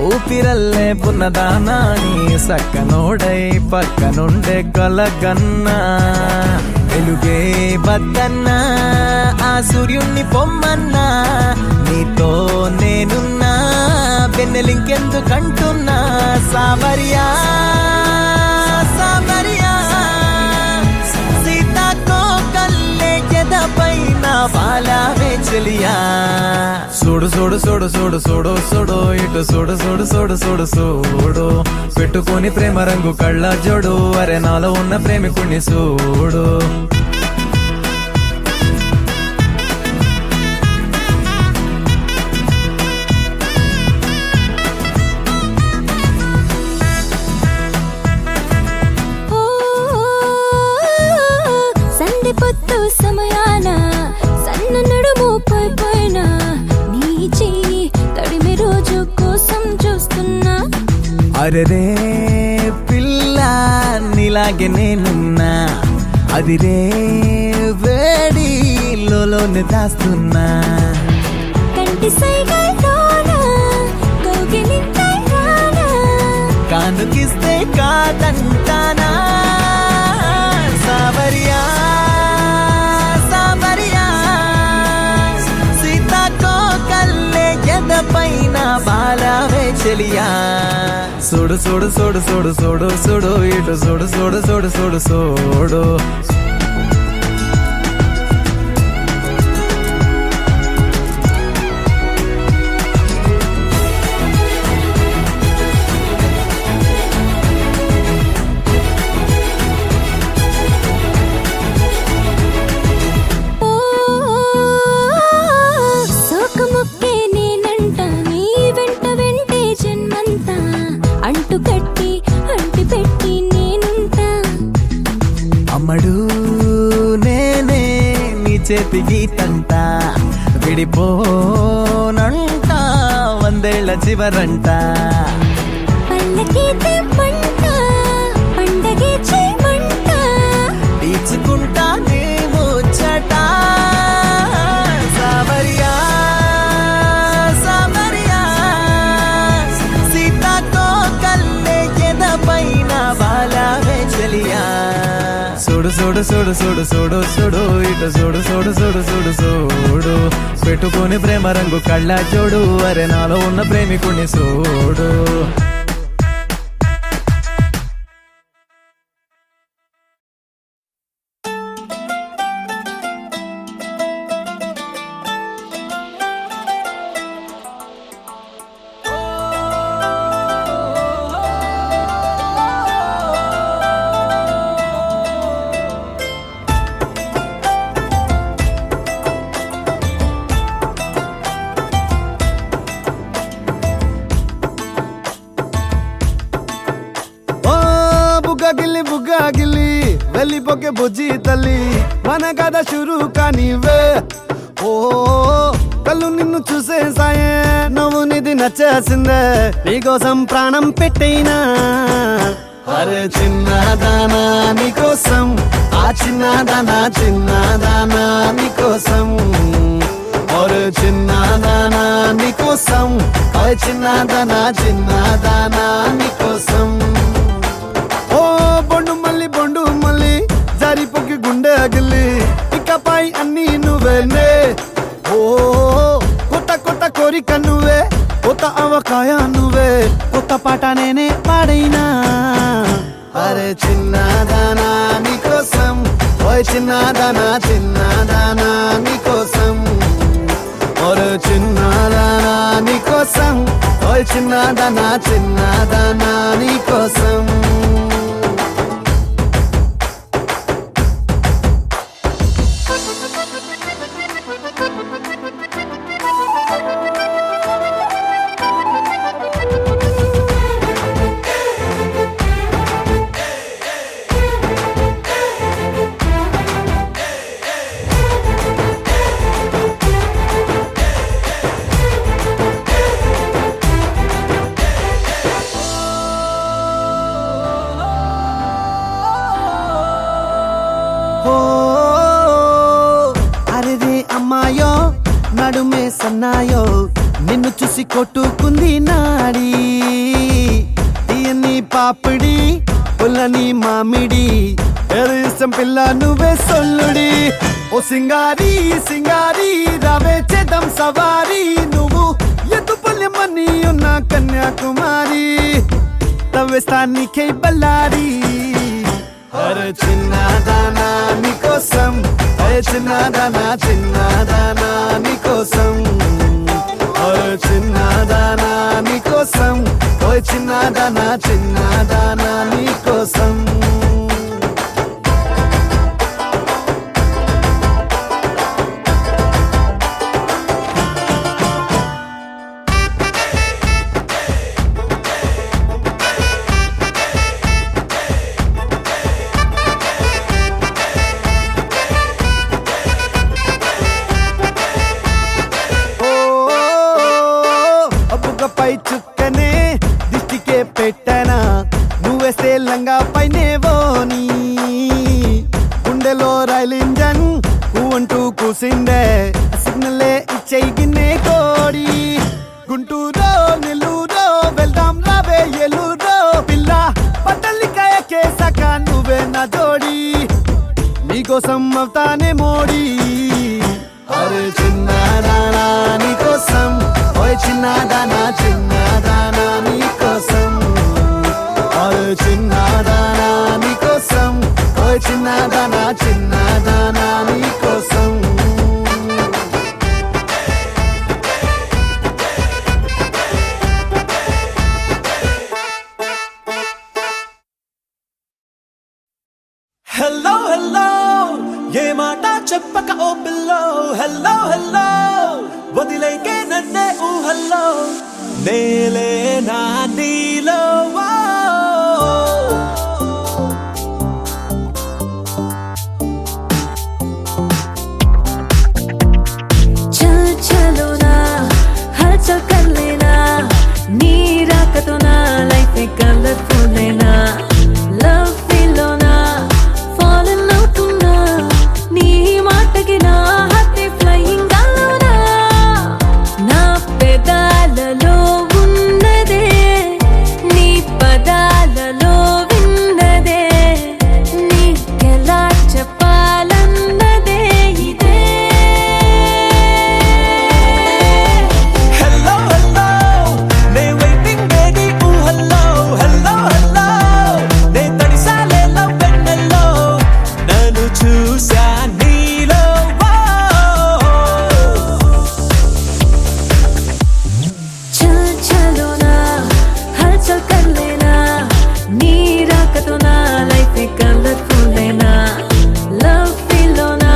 ఊపిరల్లే పున్నదానా నీ సక్కనోడై పక్కనుండే కలగన్నా వెలుగే బద్దన్నా ఆ సూర్యుణ్ణి పొమ్మన్నా నీతో నేనున్నా వెన్నెలింకెందుకంటున్నా సామరియా సామరియా సీతాకోక చూడు చూడు చూడు చూడు చూడు చూడు ఇటు చూడు చూడు చూడు చూడు చూడు పెట్టుకొని ప్రేమ రంగు కళ్ళ జోడు అరే నాలో ఉన్న ప్రేమికుణ్ణి చూడు ఓ సంధి పొత్తు సమయాన సన్న నడుము పోయిపోయినా నీ చెయ్యి తడిమి రోజు కోసం చూస్తున్నా అరే రే పిల్ల నీలాగే నేనున్నా అది రే వేడి లోనే దాస్తున్నా కంటి సైగల్లోన కౌగిలింతైరాన కానుకిస్తే కాదంటానా సావరియా సావరియా సీతాకో కల్లే ఎదపైన బాలావే చెలియా చూడు చూడు చూడు చూడు చూడు చూడు ఇటు చూడు చూడు చూడు చూడు చూడు ఓ సోకముక్కే నేనంట నీ వెంట వెంటే జన్మంతా అంటు కట్టి అంటి పెట్టి నేనుంటా అమ్మడు నేనే నీ చేతి గీతంట విడిపోనంట వందేళ్ల చివరంట పల్లకి తెమ్మంట పండగే చేయమంట తీర్చుకుంటా నీ ముచ్చట సావరియా సావరియా సీతాకో కల్లే ఎదపైన బాలావే చెలియా చూడు చూడు చూడు చూడు చూడు చూడు ఇటు చూడు చూడు చూడు చూడు చూడు పెట్టుకొని ప్రేమ రంగు కళ్ళ చూడు అరే నాలో ఉన్న ప్రేమికుణ్ణి చూడు బుగ్గాగిల్లి వెళ్ళిపోకే బుజ్జి తల్లి మన కథ షురు కానివే ఓ కళ్ళు నిన్ను చూసేసాయే నువ్వు నిధి నచ్చేసిందే నీకోసం ప్రాణం పెట్టైనా అరే చిన్నదానా నీకోసం ఆ చిన్నదానా చిన్నదానా నీకోసం ఒరే చిన్నదానా నీకోసం ఓ చిన్నదానా చిన్నదానా నీకోసం ఓ బొండు మళ్ళీ జారిపోకి గుండె అగిలి ఇకపై అన్ని నువ్వేనే ఓ కొత్త కొత్త కోరిక నువ్వే కొత్త అవకాయ నువ్వే కొత్త పాట నేనే పాడైనా అరే చిన్నదానా నీకోసం ఓ చిన్నదానా చిన్నదానా నీకోసం ఒరే చిన్నదానా నీకోసం ఓ చిన్నదానా చిన్నదానా నీకోసం అమ్మాయో నడుమే సన్నాయో నిన్ను చూసి కొట్టుకుంది నాడి తీయని పాపిడి పుల్లని మామిడి ఏది ఇష్టం పిల్ల నువ్వే సొల్లుడి ఓ సింగారి సింగారి రావే చేద్దాం సవారి నువ్వు ఎద్దు పల్లెమని ఉన్న కన్యాకుమారి తవ్వేస్తానికై బల్లారి అరే చిన్నదానా నీకోసం చిన్నదానా చిన్నదానా నీకోసం ఓయ్ చిన్నదానా నీకోసం ఓయ్ చిన్నదానా చిన్నదానా నీకోసం పై చుక్కనే దిష్టికే పెట్టనా నువ్వేస్తే లంగా పైనేవోని గుండెలో రైల్ ఇంజన్ అంటూ కూసిందే సిగ్నలే ఇచ్చేయి గిన్నే కోడి గుంటూరో నెల్లూరో వెళ్దాం రావే ఎల్లూరో పిల్ల పట్టలికాయ కేసాక నువ్వే నా జోడి నీకోసం అవుతానే మోడీ అరే చిన్నదానా నీకోసం ఓయ్ చిన్నదానా చిన్నదానా నీకోసం ఓయ్ చిన్నదానా నీకోసం ఓయ్ చిన్నదానా చిన్నదానా నీకోసం హలో హలో ఏ మాట చెప్పక ఓ పిల్లో హలో హలో వదిలేకే నన్నే ఊహల్లో నేలే నా నీలో చల్ చలో నా హల్చల్ కర్ లేనా నీ రాకతో నా లైఫ్ కలర్ఫుల్ లేనా లవ్ ఫీల్లోనా ఫాలన్ అవుతున్నా నీ మాటకి నా హార్ట్ ఫ్లయింగ్ గాలోనా నా పెదాలలో ఉన్నదే నీ పదాలలో విన్నదే నీకెలా చెప్పాలన్నదే ఇదే హలో హలో నే వెయిటింగ్ బేబీ ఊహల్లో హలో హలో నే తడిసాలే లవ్ వెన్నెల్లో నన్ను చూసా నీలో చల్ చలో నా హల్చల్ కర్ లేనా నీ రాకతో నా లైఫ్ కలర్ఫుల్ లేనా లవ్ ఫీల్లోనా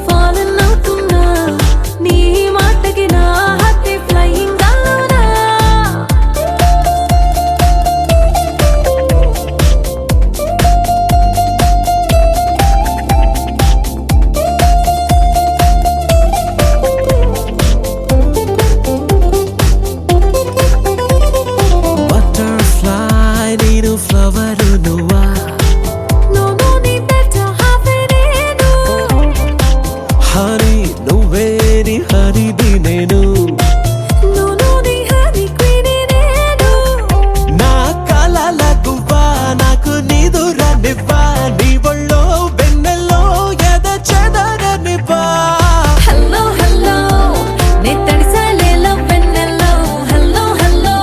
ఫాలన్ అవుతున్నా నీ మాటకి నా హార్ట్ ఫ్లయింగ్ గాలోనా బటర్ఫ్లై నేను ఫ్లవర్ నువ్వా No, no need better half it honey నువ్వే నీ హనీబీ నేను No, no need honey queen నేను నా కలల గువ్వా నాకు నిదురనివ్వా నీ ఒళ్ళో వెన్నెల్లో ఎద చెదరనివ్వా హలో హలో నే తడిసాలే లవ్ వెన్నెల్లో హలో హలో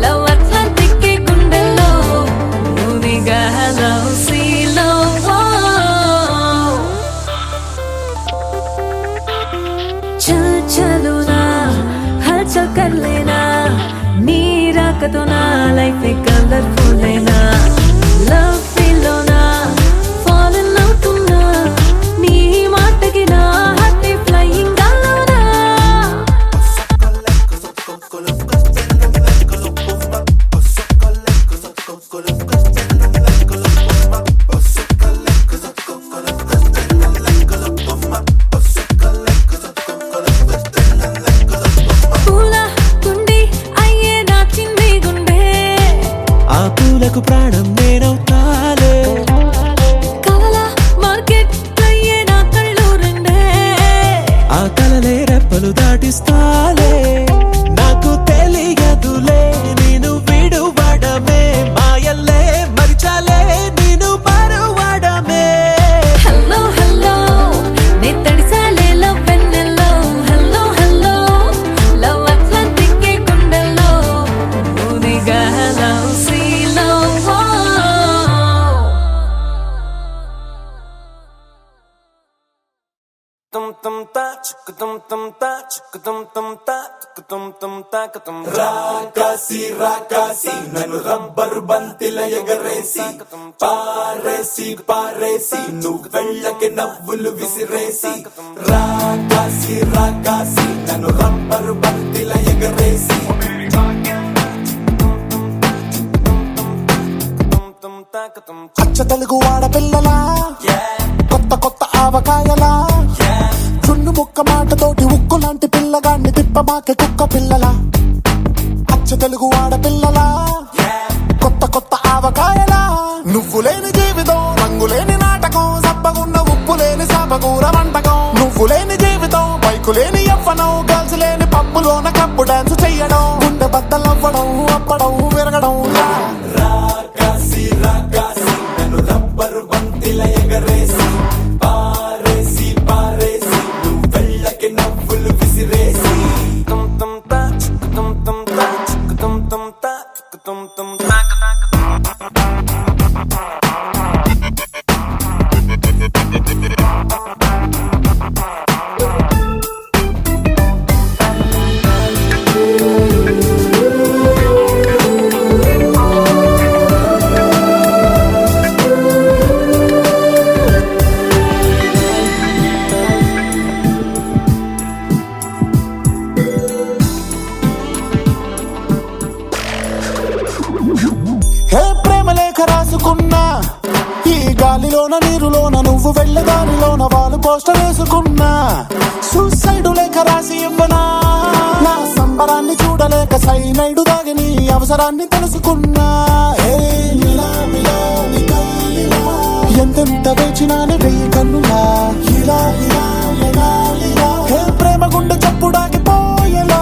లవ్ అట్లాంటిక్ గుండెల్లో నువ్వుగా హలో సీలో చల్ చలో నా హల్చల్ కర్ లేనా నీ రాకతో నా లైఫ్ కలర్ఫుల్ లేనా లవ్ ఫీల్లోనా ఫాలన్ అవుతున్నా నీ మాటకి నా హార్ట్ ఫ్లయింగ్ గాలోనా పూల గుండి అయ్యే నా చిన్ని గుండె ఆ పూలకు ప్రాణం నేనవుతాలే కలల మార్కెట్ అయ్యే నా కళ్ళు రెండే ఆ కలలే రెప్పలు దాటిస్తాలే నాకు తెలియదులే నేను విడువడమే మాయల్లే మరిచాలే నేను మరువడమే హలో హలో నే తడిసాలే లవ్ వెన్నెల్లో హలో హలో లవ్ అట్లాంటిక్ గుండెల్లో నువ్వుగా hello సీలో tum tum ta chuk tum tum ta chuk tum tum ta రాకాసి నన్ను రబ్బరు బంతిల ఎగరేసి పారేసి పారేసి నువ్వు వెళ్ళకి నవ్వులు విసిరేసి రాకాసి నన్ను రబ్బరు బంతిల ఎగరేసి అచ్చ తెలుగు ఆడపిల్లలా కొత్త కొత్త ఆవకాయలా చున్ను ముక్క మాటతోటి ఉక్కు లాంటి పిల్లగాన్ని తిప్పమాకే కుక్క పిల్లలా అచ్చ తెలుగు ఆడపిల్లలా కొత్త కొత్త ఆవకాయలా నువ్వు లేని జీవితం రంగు లేని నాటకం సబ్బగున్న ఉప్పు లేని సాపకూర వంటకం నువ్వు లేని జీవితం బైకు లేని యవ్వనం గర్ల్స్ లేని పప్పులోన కప్పు డాన్స్ చెయ్యడం గుండె బద్దలవ్వడం అప్పడం విరగడం రాకాసి నన్ను రబ్బరు బంతిల ఎగరేసి పారేసి పారేసి నువ్వు వెళ్ళకి నవ్వులు విసిరేసి హే ప్రేమ లేఖ రాసుకున్నా ఈ గాలిలోన నీరులోన నువ్వు వెళ్ళే దారిలోన వాళ్ళు పోస్టర్ వేసుకున్నా సూసైడ్ లేఖ రాసి ఇవ్వనా నా సంబరాన్ని చూడలేక సైనైడు దాగి నీ అవసరాన్ని తెలుసుకున్నా ఎంతెంత వేచినాని వెయ్యి కన్నులా ఇలా హే ప్రేమ గుండె చప్పుడాగిపోయేలా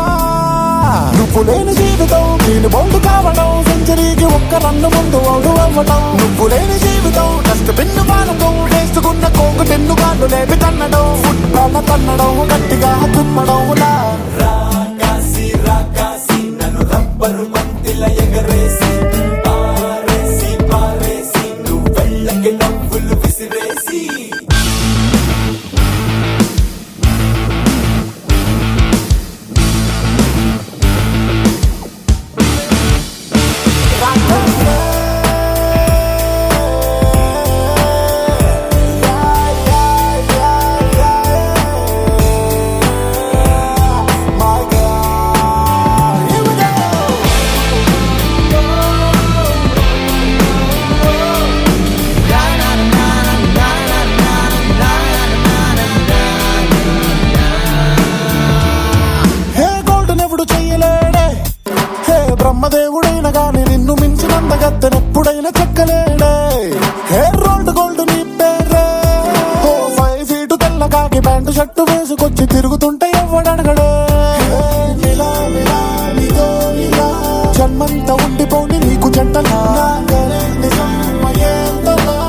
నువ్వు లేని జీవితం నేను బౌండు కావడం సెంచరీకి ఒక్క రన్ను ముందు అవుడు అవ్వడం నువ్వు లేని జీవితం డస్ట్ బిన్ను పాలతో వేసుకున్న కోకు టెన్ను కాళ్ళు లేపి తన్నడం ఫుట్బాల్ తన్నడం గట్టిగా తుమ్మడం రాకాసి నన్ను రబ్బరు బంతిల ఎగరేసి పారేసి పారేసి నువ్వు వెళ్ళకి నవ్వులు విసిరేసి బ్రహ్మదేవుడైన గాని నిన్ను మించినంత గత్తెనెప్పుడైనా చెక్కలేడే హే రోల్డ్ గోల్డ్ నీ పేరే 5 ఫీటు తెల్లగాకి ప్యాంటు షర్టు వేసుకొచ్చి తిరుగుతుంటే ఎవ్వడనగడే జన్మంతా ఉండిపోని నీకు జంటలా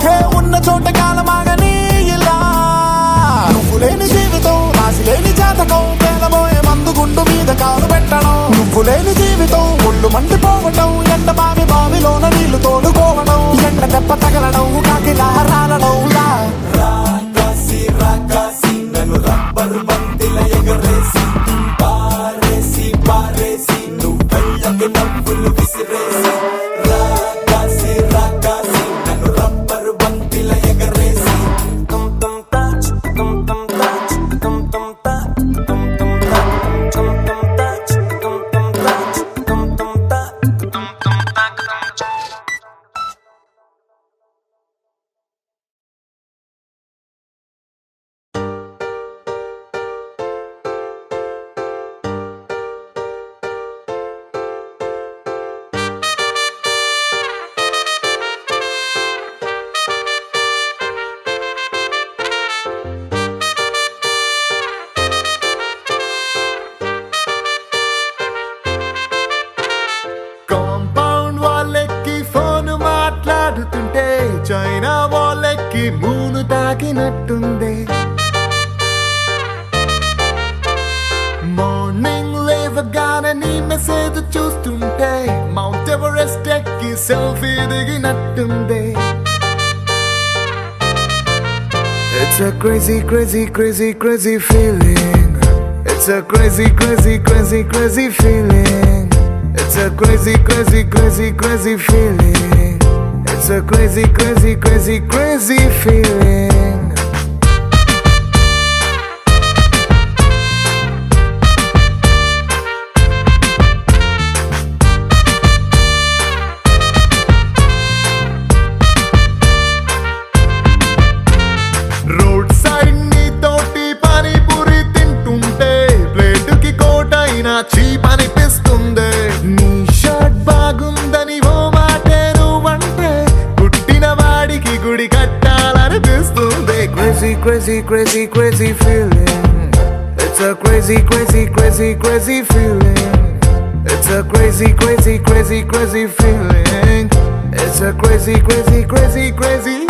హే ఉన్న చోట కాలమాగని ఇలా నువ్వు లేని జీవితం రాసి లేని జాతకం పేలబోయే మందు గుండు మీద కాలు పెట్టడం నువ్వు లేని జీవితం ఒళ్ళు మండిపోవటం ఎండ బావిలోన నీళ్లు తోడుకోవడం ఎండ దెబ్బ తగలడం కాకిలా రాలడం రాకాసి నన్ను రబ్బరు బంతిల ఎగరేసి పారేసి పారేసి నువ్వు వెళ్ళకి నవ్వులు విసిరేసి రాకాసి నన్ను రబ్బరు బంతిల ఎగరేసి చైనా వాళ్ళకి మూను తాకినట్టుంది మార్నింగ్ లేవగానే నీ మెసేజ్ చూస్తుంటే మౌంట్ ఎవరెస్ట్ ఎక్కి selfie దిగినట్టుంది It's a crazy, crazy, crazy, crazy feeling. It's a crazy, crazy, crazy, crazy feeling. It's a crazy, crazy, crazy, crazy feeling. It's a crazy, crazy, crazy, crazy feeling. Road side నీ తోటి పానీపూరి తింటుంటే ప్లేటుకి కోటైనా cheap అనిపిస్తుంది. నీ shirt బాగుందని ఓ మాటే నువ్వంటే పుట్టిన వాడికి గుడి కట్టాలనిపిస్తుంది. Crazy, crazy, crazy, crazy feeling. It's a crazy, crazy, crazy, crazy feeling. It's a crazy, crazy, crazy, crazy feeling. It's a crazy, crazy, crazy, crazy feeling.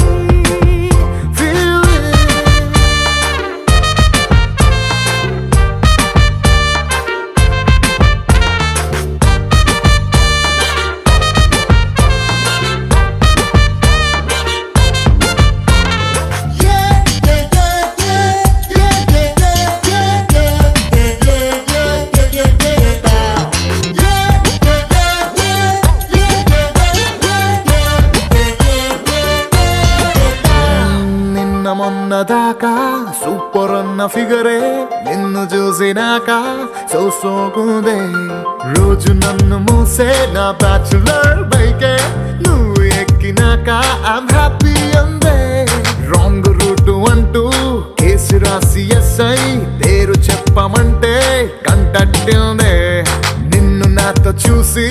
మొన్నదాకా సూపర్ అన్న ఫిగరే నిన్ను చూసినాక సోకుందే. రోజు నన్ను మూసే నా బ్యాచులర్ బైకే నువ్వు ఎక్కినాక ఐమ్ హ్యాపీ అందే. రాంగ్ రూట్ అంటూ కేసు రాసి ఎస్ఐ పేరు చెప్పమంటే కంటట్టిందే. నిన్ను నాతో చూసి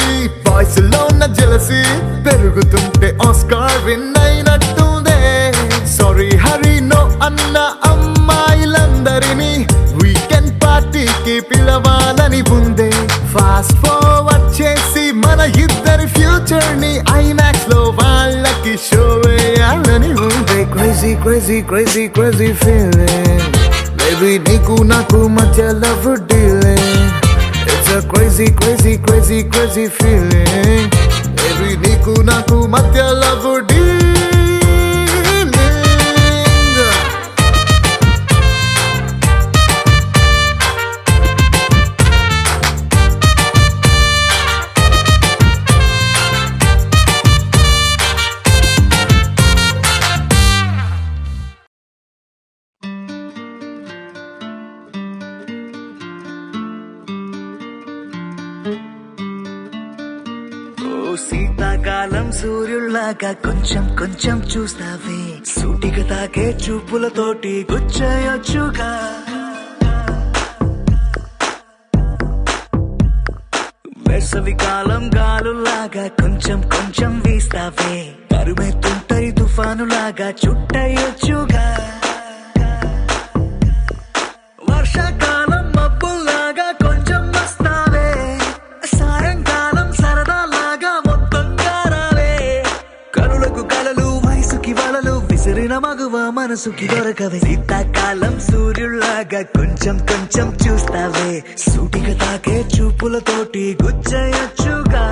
వాయిస్ లో ఉన్న జలసి పెరుగుతుంటే ఆస్కార్ విన్ అయినట్టుందే. సారీ హరి నో అన్న అమ్మాయిలందరినీ వీకెండ్ పార్టీకి పిలవాలని ఉందే. ఫాస్ట్ ఫార్వర్డ్ చేసి మన ఇద్దరి ఫ్యూచర్ ని ఐమాక్స్ లో వాళ్ళకి షో వేయాలని ఉందే. Crazy crazy crazy crazy feeling baby నీకు నాకు మధ్య love dealing. It's a crazy crazy crazy crazy feeling baby నీకు నాకు మధ్య లవ్ డీలింగ్. శీతాకాలం సూర్యుల్లాగా కొంచెం కొంచెం చూస్తావే సూటిగా తాకే చూపులతోటి గుచ్చేయొచ్చుగా. వేసవి కాలం గాలులాగా కొంచెం కొంచెం వీస్తావే తరుమెత్తుంటరి తుఫానులాగా చుట్టయొచ్చుగా. వర్షాకాలం మబ్బుల్లాగా కొంచెం వస్తావే సాయంకాలం సరదాలాగా మొత్తంగా రావే. కనులకు కలలు వయసుకి వలలు విసిరిన మగువ మనసుకి దొరకవే. శీతాకాలం సూర్యుల్లాగా కొంచెం కొంచెం చూస్తావే సూటిగా తాకే చూపులతోటి గుచ్చేయొచ్చుగా.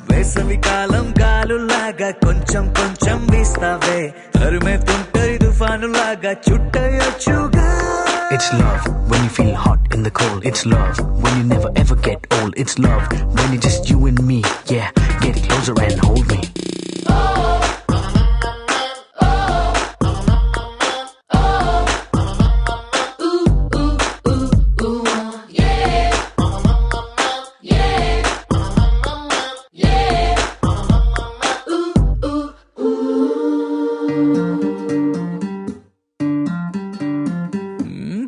వేసవి కాలం గాలులాగా కొంచెం కొంచెం వీస్తావే తరుమెత్తుంటరి తుఫానులాగా చుట్టయొచ్చుగా. It's love when you feel hot in the cold. It's love when you never ever get old. It's love when it's just you and me. Yeah, get closer and hold me.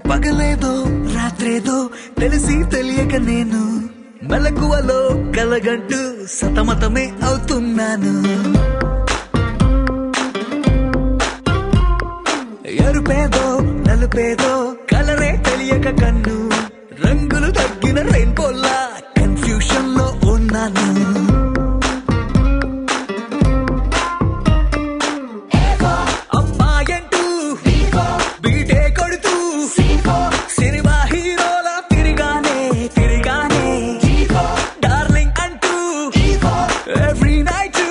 పగలేదో రాత్రేదో తెలిసి తెలియక నేను మెలకువలో కలగంటూ సతమతమే అవుతున్నాను. ఎరుపేదో నలుపేదో కలరే తెలియక కన్ను రంగులు తగ్గిన రెయిన్బోలా confusion లో ఉన్నాను. అమ్మాయంటూ బీటే కొడుతూ సినిమా హీరోలా తిరిగానే తిరిగానే డార్లింగ్ అంటూ ఎవ్రీ నైట్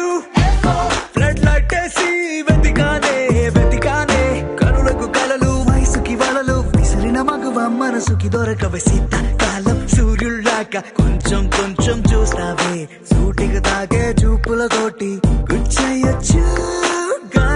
ఫ్లడ్ లైట్ వేసి వెతికానే వెతికానే. కనులకు కలలు వయసుకి వలలు విసిరిన మగువ మన మనసుకి దొరకవే శీతాకాలం సూర్యుల్లాగా కొంచెం కొంచెం చూస్తావే సూటిగా తాగే చూపులతోటి గుచ్చయ్యొచ్చుగా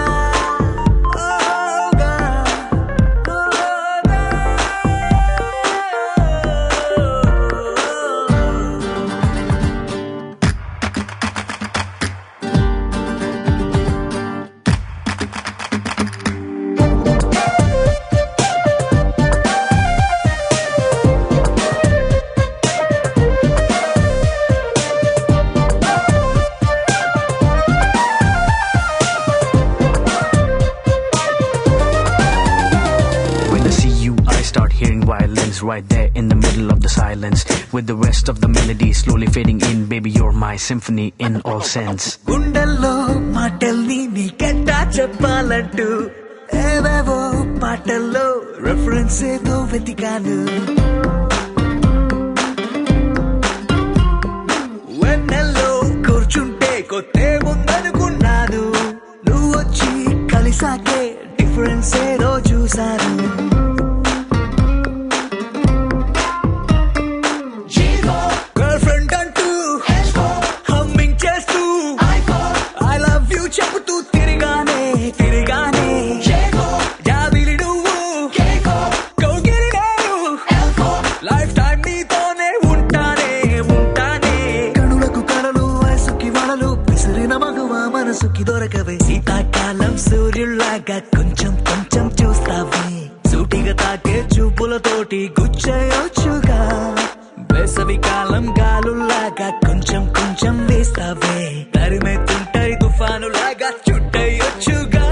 right there in the middle of the silence with the rest of the melody slowly fading in. Baby, you're my symphony in all sense. గుండెల్లో మాటల్ని నీకెట్టా చెప్పాలంటూ ఏవేవో పాటల్లో రెఫరెన్స్ ఏదో వెతికాను వెన్నెల్లో కూర్చుంటే కొత్తే ముందనుకున్నాను నువ్వు వచ్చి కలిసాకే డిఫరెన్స్ ఏదో చూశాను చెబుతూ తిరిగానే జాబిలి నువ్వు కౌగిలి నేను లైఫ్ టైం నీతోనే ఉంటానే కనులకు కలలు వయసుకి వలలు విసిరిన మగువ మనసుకి దొరకవే శీతాకాలం సూర్యుల్లాగా కొంచెం కొంచెం చూస్తావే సూటిగా తాకే చూపులతోటి గుచ్చయొచ్చుగా వేసవి కాలం గాలుల్లాగా కొంచెం కొంచెం వేస్తావే తరిమెత్తుంటాయి తుఫానులాగా చుట్టయొచ్చుగా.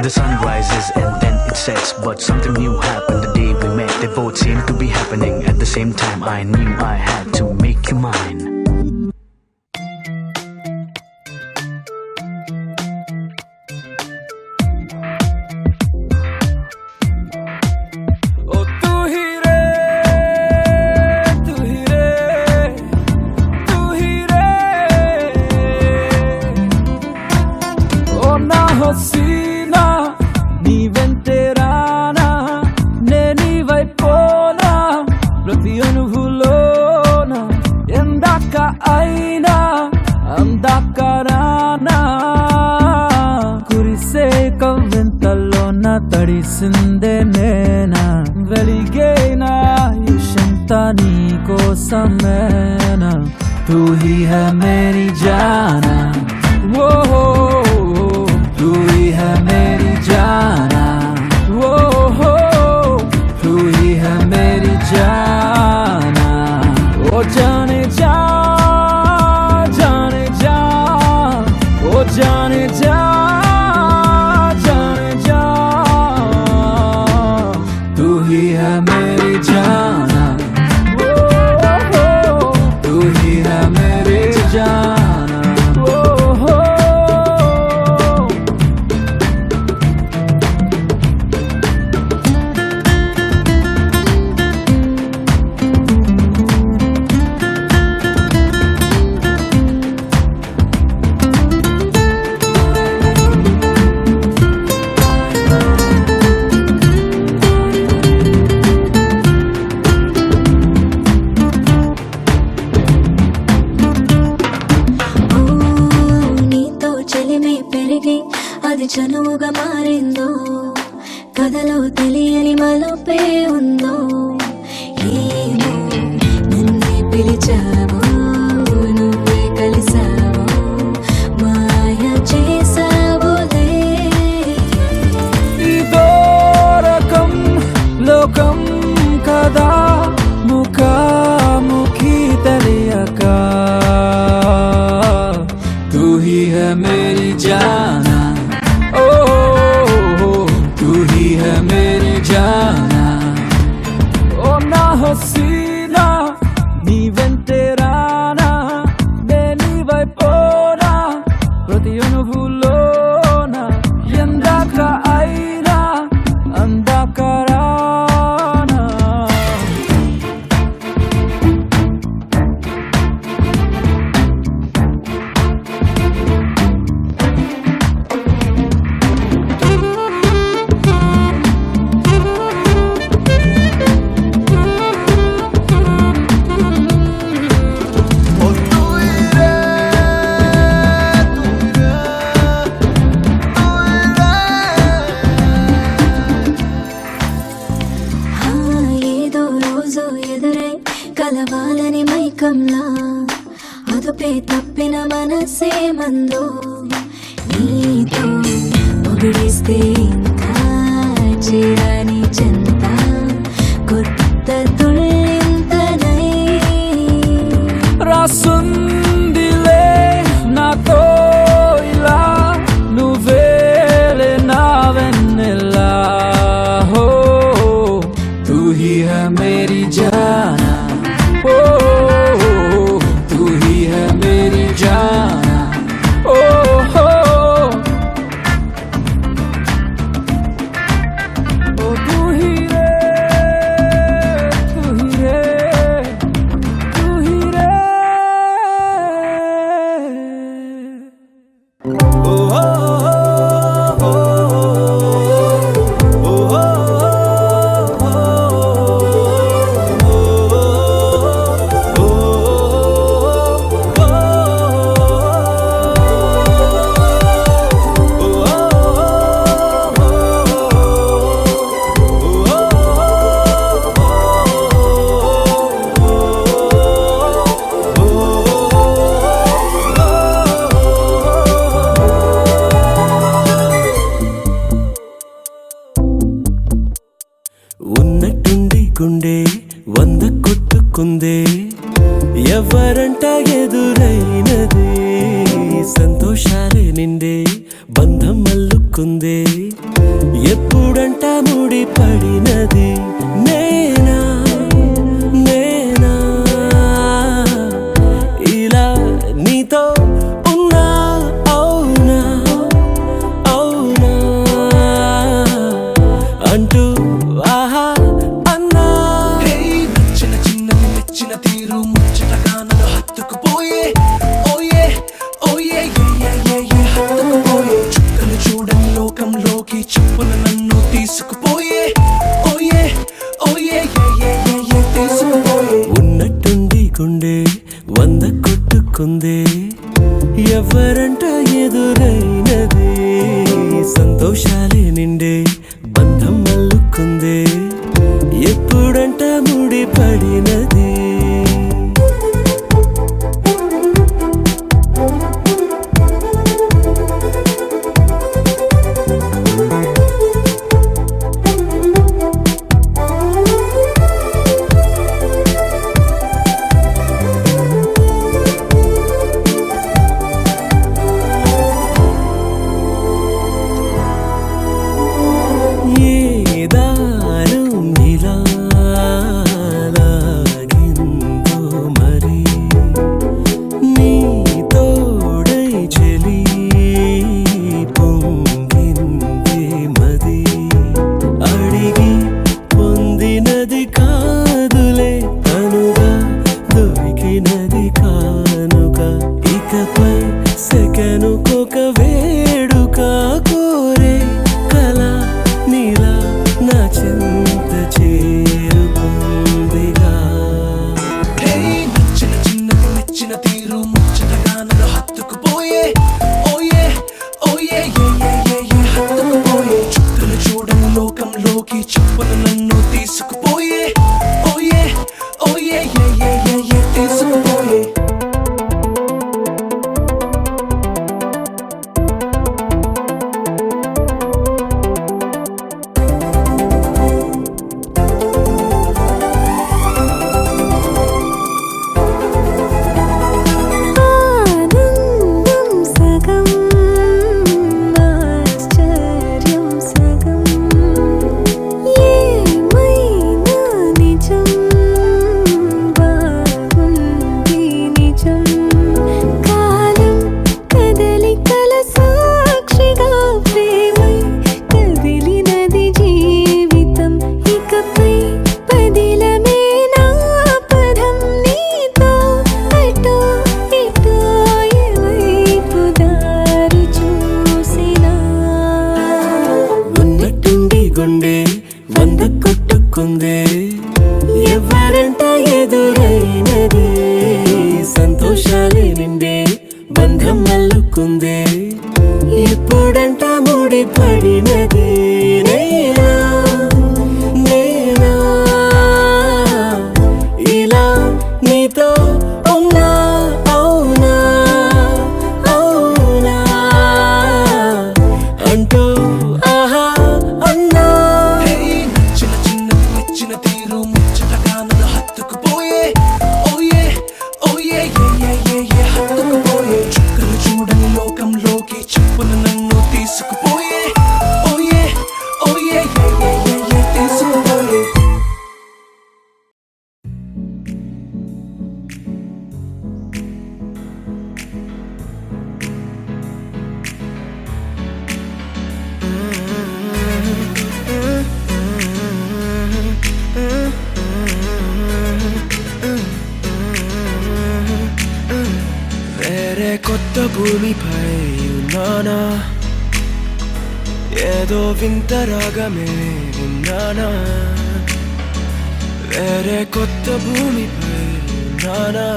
The sun rises and then it sets, but something new happened the day we met. They both seemed to be happening at the same time. I knew I had to make you mine. Hasina నీ వెంటేరానా నేనీ వైపోనా ప్రతి అనుభూలోన ఎందాక అయినా అందాక రానా కురిసే కవ్వెంతల్లోన తడిసిందే నేనా వెలిగేనా ఇషంతా నీ కోసమేనా తూ హీ హై మేరీ జానా ఓ तू ही है मेरी जाना वो हो तू ही है मेरी जाना ओ जाने जा जाने जा ओ जाने जा जाने जा तू ही है मेरी जाना वो हो तू ही है मेरी जाना అది చనువుగా మారిందో కథలో తెలియని మలుపే ఉందో ఏమో నన్నే పిలిచావో నువ్వే కలిసావో మాయ చేసావోలే ఇదో రకం లోకం కదా ముఖాముఖి తెలియక తూ హీ హై మేరీ జానా हसीना नी वेंटेरा రాసే మందు నీతో పొగిడిస్తే ఇంకా చేరాని చెంత కొత్త తుళ్ళింతనై రాసుందిలే నాతో ఇలా నువ్వేలే నా వెన్నెలా హో తూ హీ హై మేరీ జానా ఓ తూ హీ హై మేరీ జానా ఓ హో ఓ తూ హీ రే తూ హీ రే तू ही रे ओ ओ ओ ओ ఉన్నట్టుండి గుండె 100 కొట్టుకుందే ఎవరంట ఎదురైనది సంతోషాలే నిండే బంధం అల్లుకుందే ఎప్పుడంట ముడి పడినది నేనా నేనా ఇలా నీతో ఉన్నా అవునా అవునా అంటూ ఆహా అన్నా నచ్చిన చిన్నది మెచ్చిన తీరు ముచ్చటగా నన్ను హత్తుకుపోయే ఓయే ఓయే హత్తుకుపోయే చుక్కలు చూడని లోకంలోకి చెప్పున నన్ను తీసుకుపోయే ఓయే ఓయే తీసుకుపోయే ఉన్నట్టుండి గుండె 100 కొట్టుకుందే ఎవరంట ఎదురైనది సంతోషాలే నిండే బంధం అల్లుకుందే ఎప్పుడంట ముడి పడినది ఏ దారం ఇలా లాగిందో మరి నీ తోడై చెలి పొంగింది మది అడిగి పొందినది కాదులే తనుగా దొరికినది కానుక ఇకపై సెకనుకొక వేడుక కోరే కళ నీలా నా చెంత చేరుకుందిగా నచ్చిన చిన్నది మెచ్చిన తీరు ముచ్చటగా నన్ను హత్తుకుపోయే ఓయే ఓయే హత్తుకుపోయే చుక్కలు చూడని లోకంలోకి చెప్పున నన్ను తీసుకుపోయే ఓయే ఓయే తీసుకుపోయే ఆనందం సగం ఆశ్చర్యం సగం ఏమైనా నిజం బాగుంది నిజం కాలం కదలికల సాక్షిగా ప్రేమై కదిలినది జీవితం ఇకపై పదిలమే నా పదం నీతో అటో ఇటో ఎవైపు దారి చూసినా ఉన్నట్టుండి గుండె 100 కొట్టుకుందే ఎవరంట ఎదురైనది సంతోషాలే నిండే బంధం అల్లుకుందే ఎప్పుడంట ముడి పడినది నేనా నేనా ఇలా నీతో ఉన్నా అవునా ఏదో వింత రాగమే విన్నానా వేరే కొత్త భూమిపై ఉన్నానా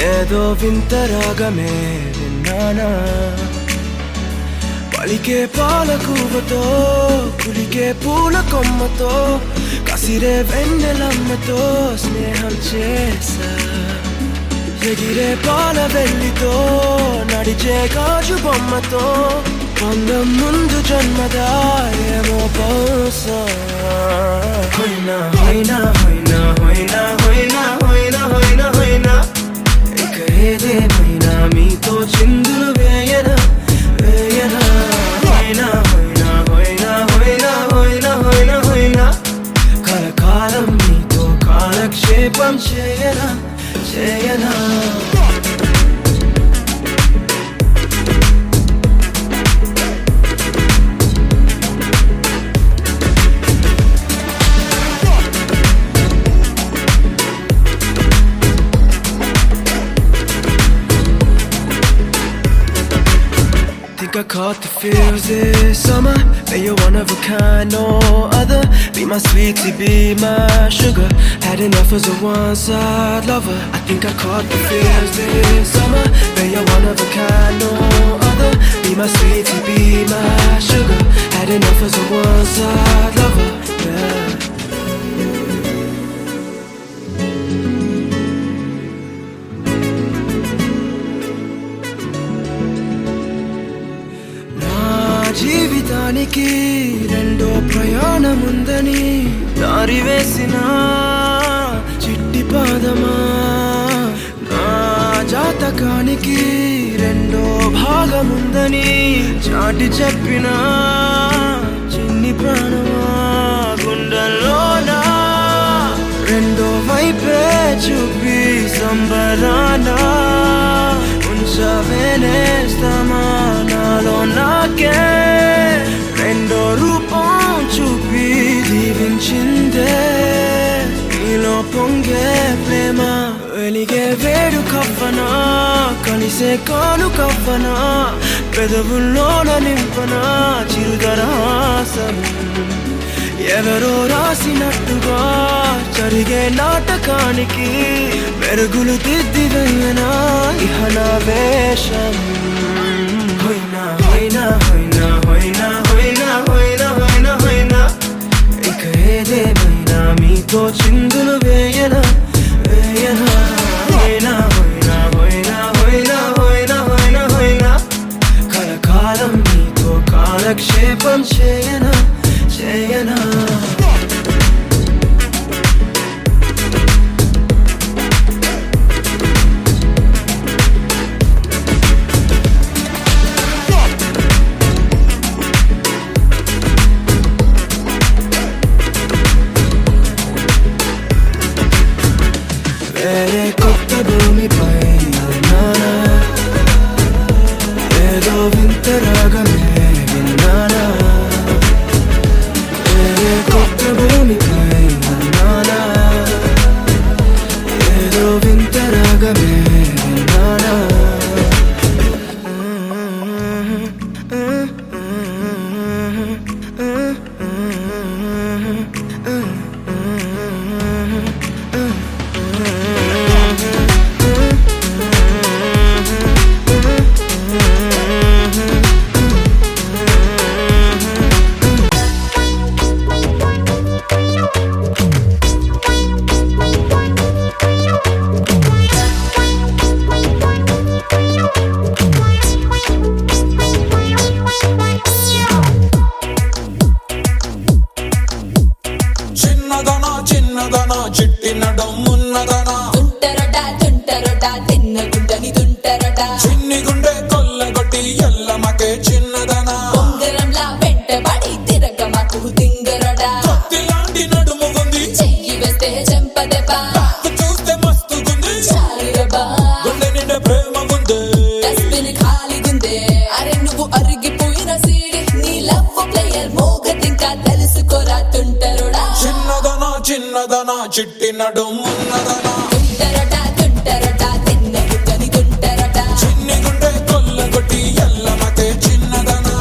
ఏదో వింత రాగమే విన్నానా పలికే పాలకూవతో కులికే పూల కొమ్మతో కసిరే వెన్నెలమ్మతో స్నేహం చేసా ఎగిరే పాల వెల్లితో నడిచే గాజు బొమ్మతో అందం ముందు జన్మదా ఏమో బహుశా హోయినా హోయినా హోయినా హోయినా హోయినా హోయినా హోయినా హోయినా ఇక ఏదేమైనా మీతో చిందులు వేయనా వేయనా హోయినా హోయినా హోయినా హోయినా హోయినా హోయినా హోయినా కలకాలం మీతో కాలక్షేపం చేయనా చేయనా Think I caught the feels this summer. But you're one of a kind, no other. Be my sweetie, be my sugar. Had enough as a one-side lover. I think I caught the feels this summer. But you're one of a kind, no other. Be my sweetie, be my sugar. Had enough as a one-side lover. Yeah. జీవితానికి రెండో ప్రయాణముందని దారి వేసిన చిట్టి పాదమా నా జాతకానికి రెండో భాగముందని చాటి చెప్పిన చిన్ని ప్రాణమా గుండెల్లోనా రెండో వైపే చూపి సంబరానా ఉంచవేనేస్తామా నాలో నాకే రెండో రూపం చూపి దీవించిందే నీలో పొంగే ప్రేమ వెలిగే వేడు కవ్వనా కలిసే కాను కవ్వనా పెదవుల్లోన నింపనా చిరుదరాసం ఎవరో రాసినట్టుగా జరిగే నాటకానికి మెరుగులు దిద్ది వెయ్యనా ఇహ నా వేషం హోయినా హోయినా హోయినా హోయినా హోయినా హోయినా హోయినా హోయినా ఇక ఏదేమైనా మీతో చిందులు వేయనా వేయనా హోయినా హోయినా హోయినా హోయినా హోయినా హోయినా హోయినా కలకాలం మీతో కాలక్షేపం చేయనా చేయనా వేరే కొత్త భూమిపై ఉన్నానా ఏదో వింత రాగమే విన్నానా వేరే కొత్త భూమిపై ఉన్నానా ఏదో వింత రాగమే విన్నానా చిన్నదనా చిన్నదనా చిట్టి నడం ఉన్నదనా తుంటరడా తుంటరడా తిన్న గుండని తుంటరడా చిన్ని గుండె కొల్లగొట్టి ఎల్లమకే చిన్నదనా ఉంగరంలా వెంటబడి తిరగమకు తింగరడా కత్తిలాంటి నడుము ఉంది చెయ్యి వేస్తే చెంపదెబ్బా చూస్తే మస్తుగుంది చాలురబా గుండె నిండా ప్రేమ ఉంది డస్ట్బిన్ ఖాళీగుందే అరే నువ్వు అరిగిపోయిన సీడి నీ లవ్ ప్లేయర్ మోగతింకా తెలుసుకోరా తుంటరుడా చిన్నదనా చిన్నదనా చిట్టి నడుం ఉన్నదనా తుంటరడా తుంటరడా తిన్న గుండని తుంటరడా చిన్ని గుండె కొల్లగొట్టి ఎల్లమకే చిన్నదనా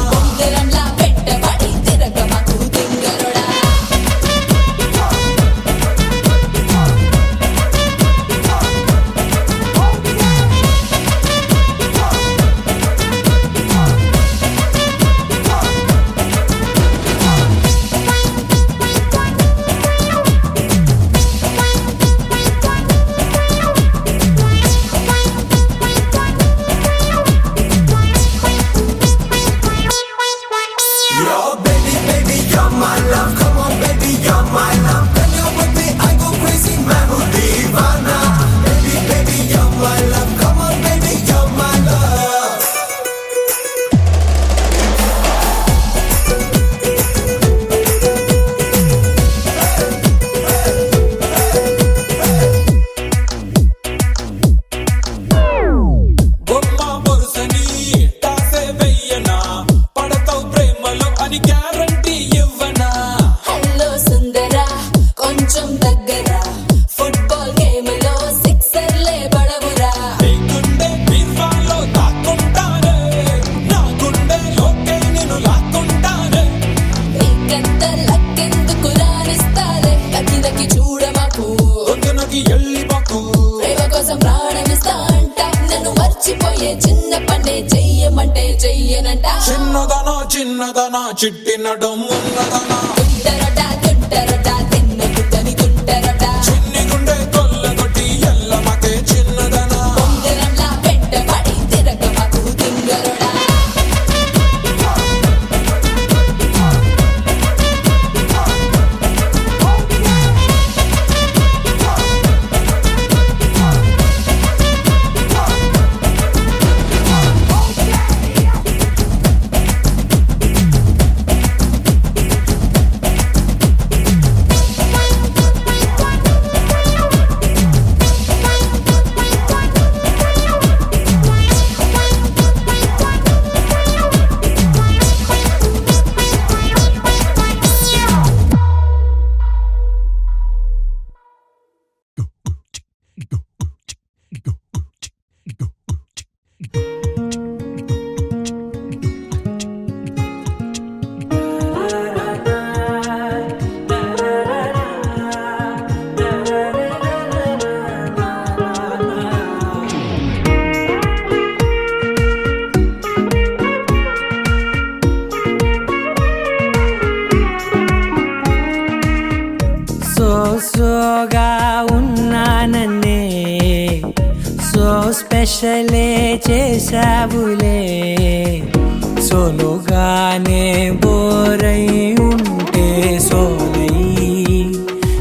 చిన్నదనా చిన్నదనా చిట్టి నడుమున్నదనా తుంటరట తుంటరట తిన్నగుద్దని తుంటరట చిన్ని గుండె కొల్లగొట్టి ఎల్లమకే చిన్నదనా పొంగరంలా వెంటబడి తిరగమకు తింగరడా సోగా ఉన్నానన్నే సో స్పెషలే చేసావులే సోలోగానే బోరై ఉంటే సోలై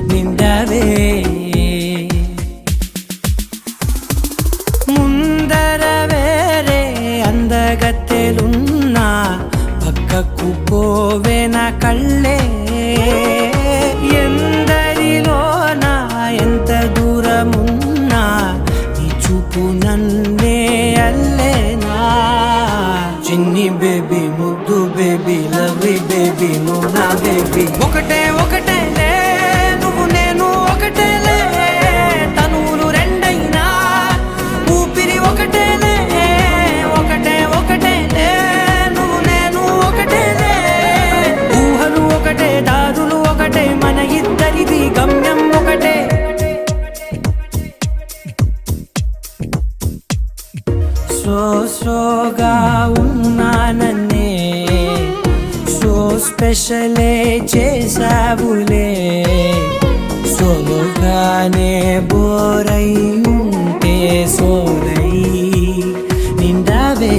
నిండవే ముందర వేరే అందగత్తెలున్నా పక్కకు పోవే నా కళ్ళే ఎందరిలోనా ఎంత దూరమున్నా నీ చూపు నన్నే అల్లేనా చిన్ని బేబీ ముద్దు బేబీ లవ్లీ బేబీ నువ్వు నా బేబీ ఒకటే ఒకటేలే నువ్వు నేను ఒకటేలే తనువులు రెండైనా ఊపిరి ఒకటేలే ఒకటే ఒకటేలే నువ్వు నేను ఒకటేలే ఊహలు ఒకటే దారులు ఒకటే మన ఇద్దరిది గమ్యం ఒకటే సోగా ఉన్నానన్నే సో స్పెషలే చేసావులే సోలోగానే బోరై ఉంటే సోలై నిండవే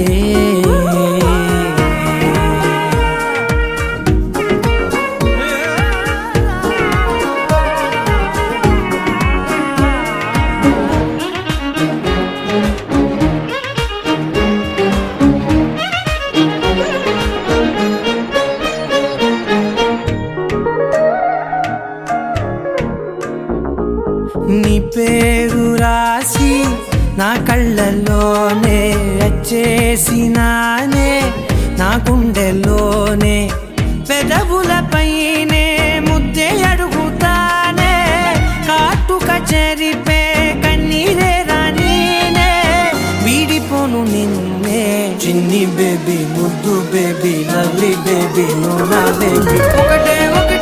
నీ పేరు రాసి నా కళ్ళల్లోనే వచ్చేసినానే నా గుండెల్లోనే పెదవులపైనే ముద్దే అడుగుతానే కాటుక చెరిపే కన్నీరే రానీనే వీడిపోను నిన్నే చిన్ని బేబీ ముద్దు బేబీ లవ్లీ బేబీ నువ్వు నా బేబీ ఒకటే ఒకటే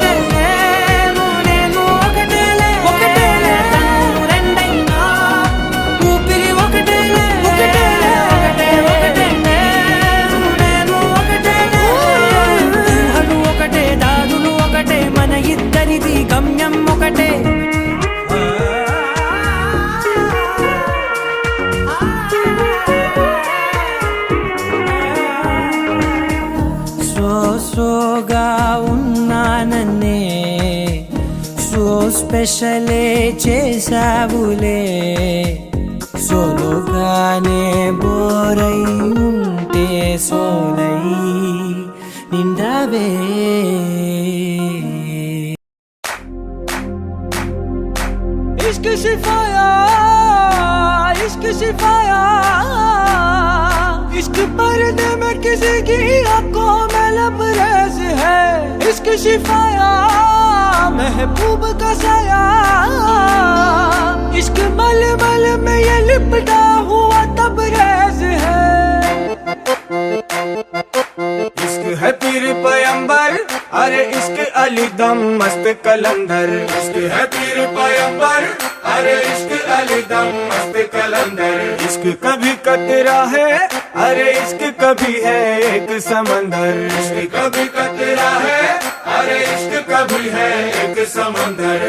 ఇద్దరిది గమ్యం ఒకటే సోగా ఉన్నానన్నే సో స్పెషలే చేసావులే సోలోగానే బోరై ఉంటే సోలై నిండవే इश्क सिफाया इश्क सिफाया इश्क पर्दे में किसी की आंखों में लबरेज है इश्क सिफाया महबूब का साया इश्क मलमल में ये लिपटा हुआ तबरेज है इश्क है पीर पैगंबर अरे इश्क अली दम मस्त कलंदर इश्क है पीर पैगंबर अरे इश्क अली दम मस्त कलंदर इश्क कभी कतरा है अरे इश्क कभी है एक समंदर इश्क कभी कतरा है अरे इश्क कभी है एक समंदर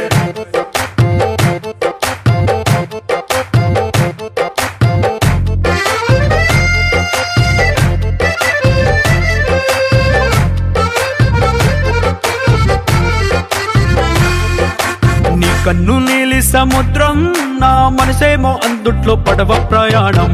నీ కన్ను నీలి సముద్రం నా మనసేమో అందుట్లో పడవ ప్రయాణం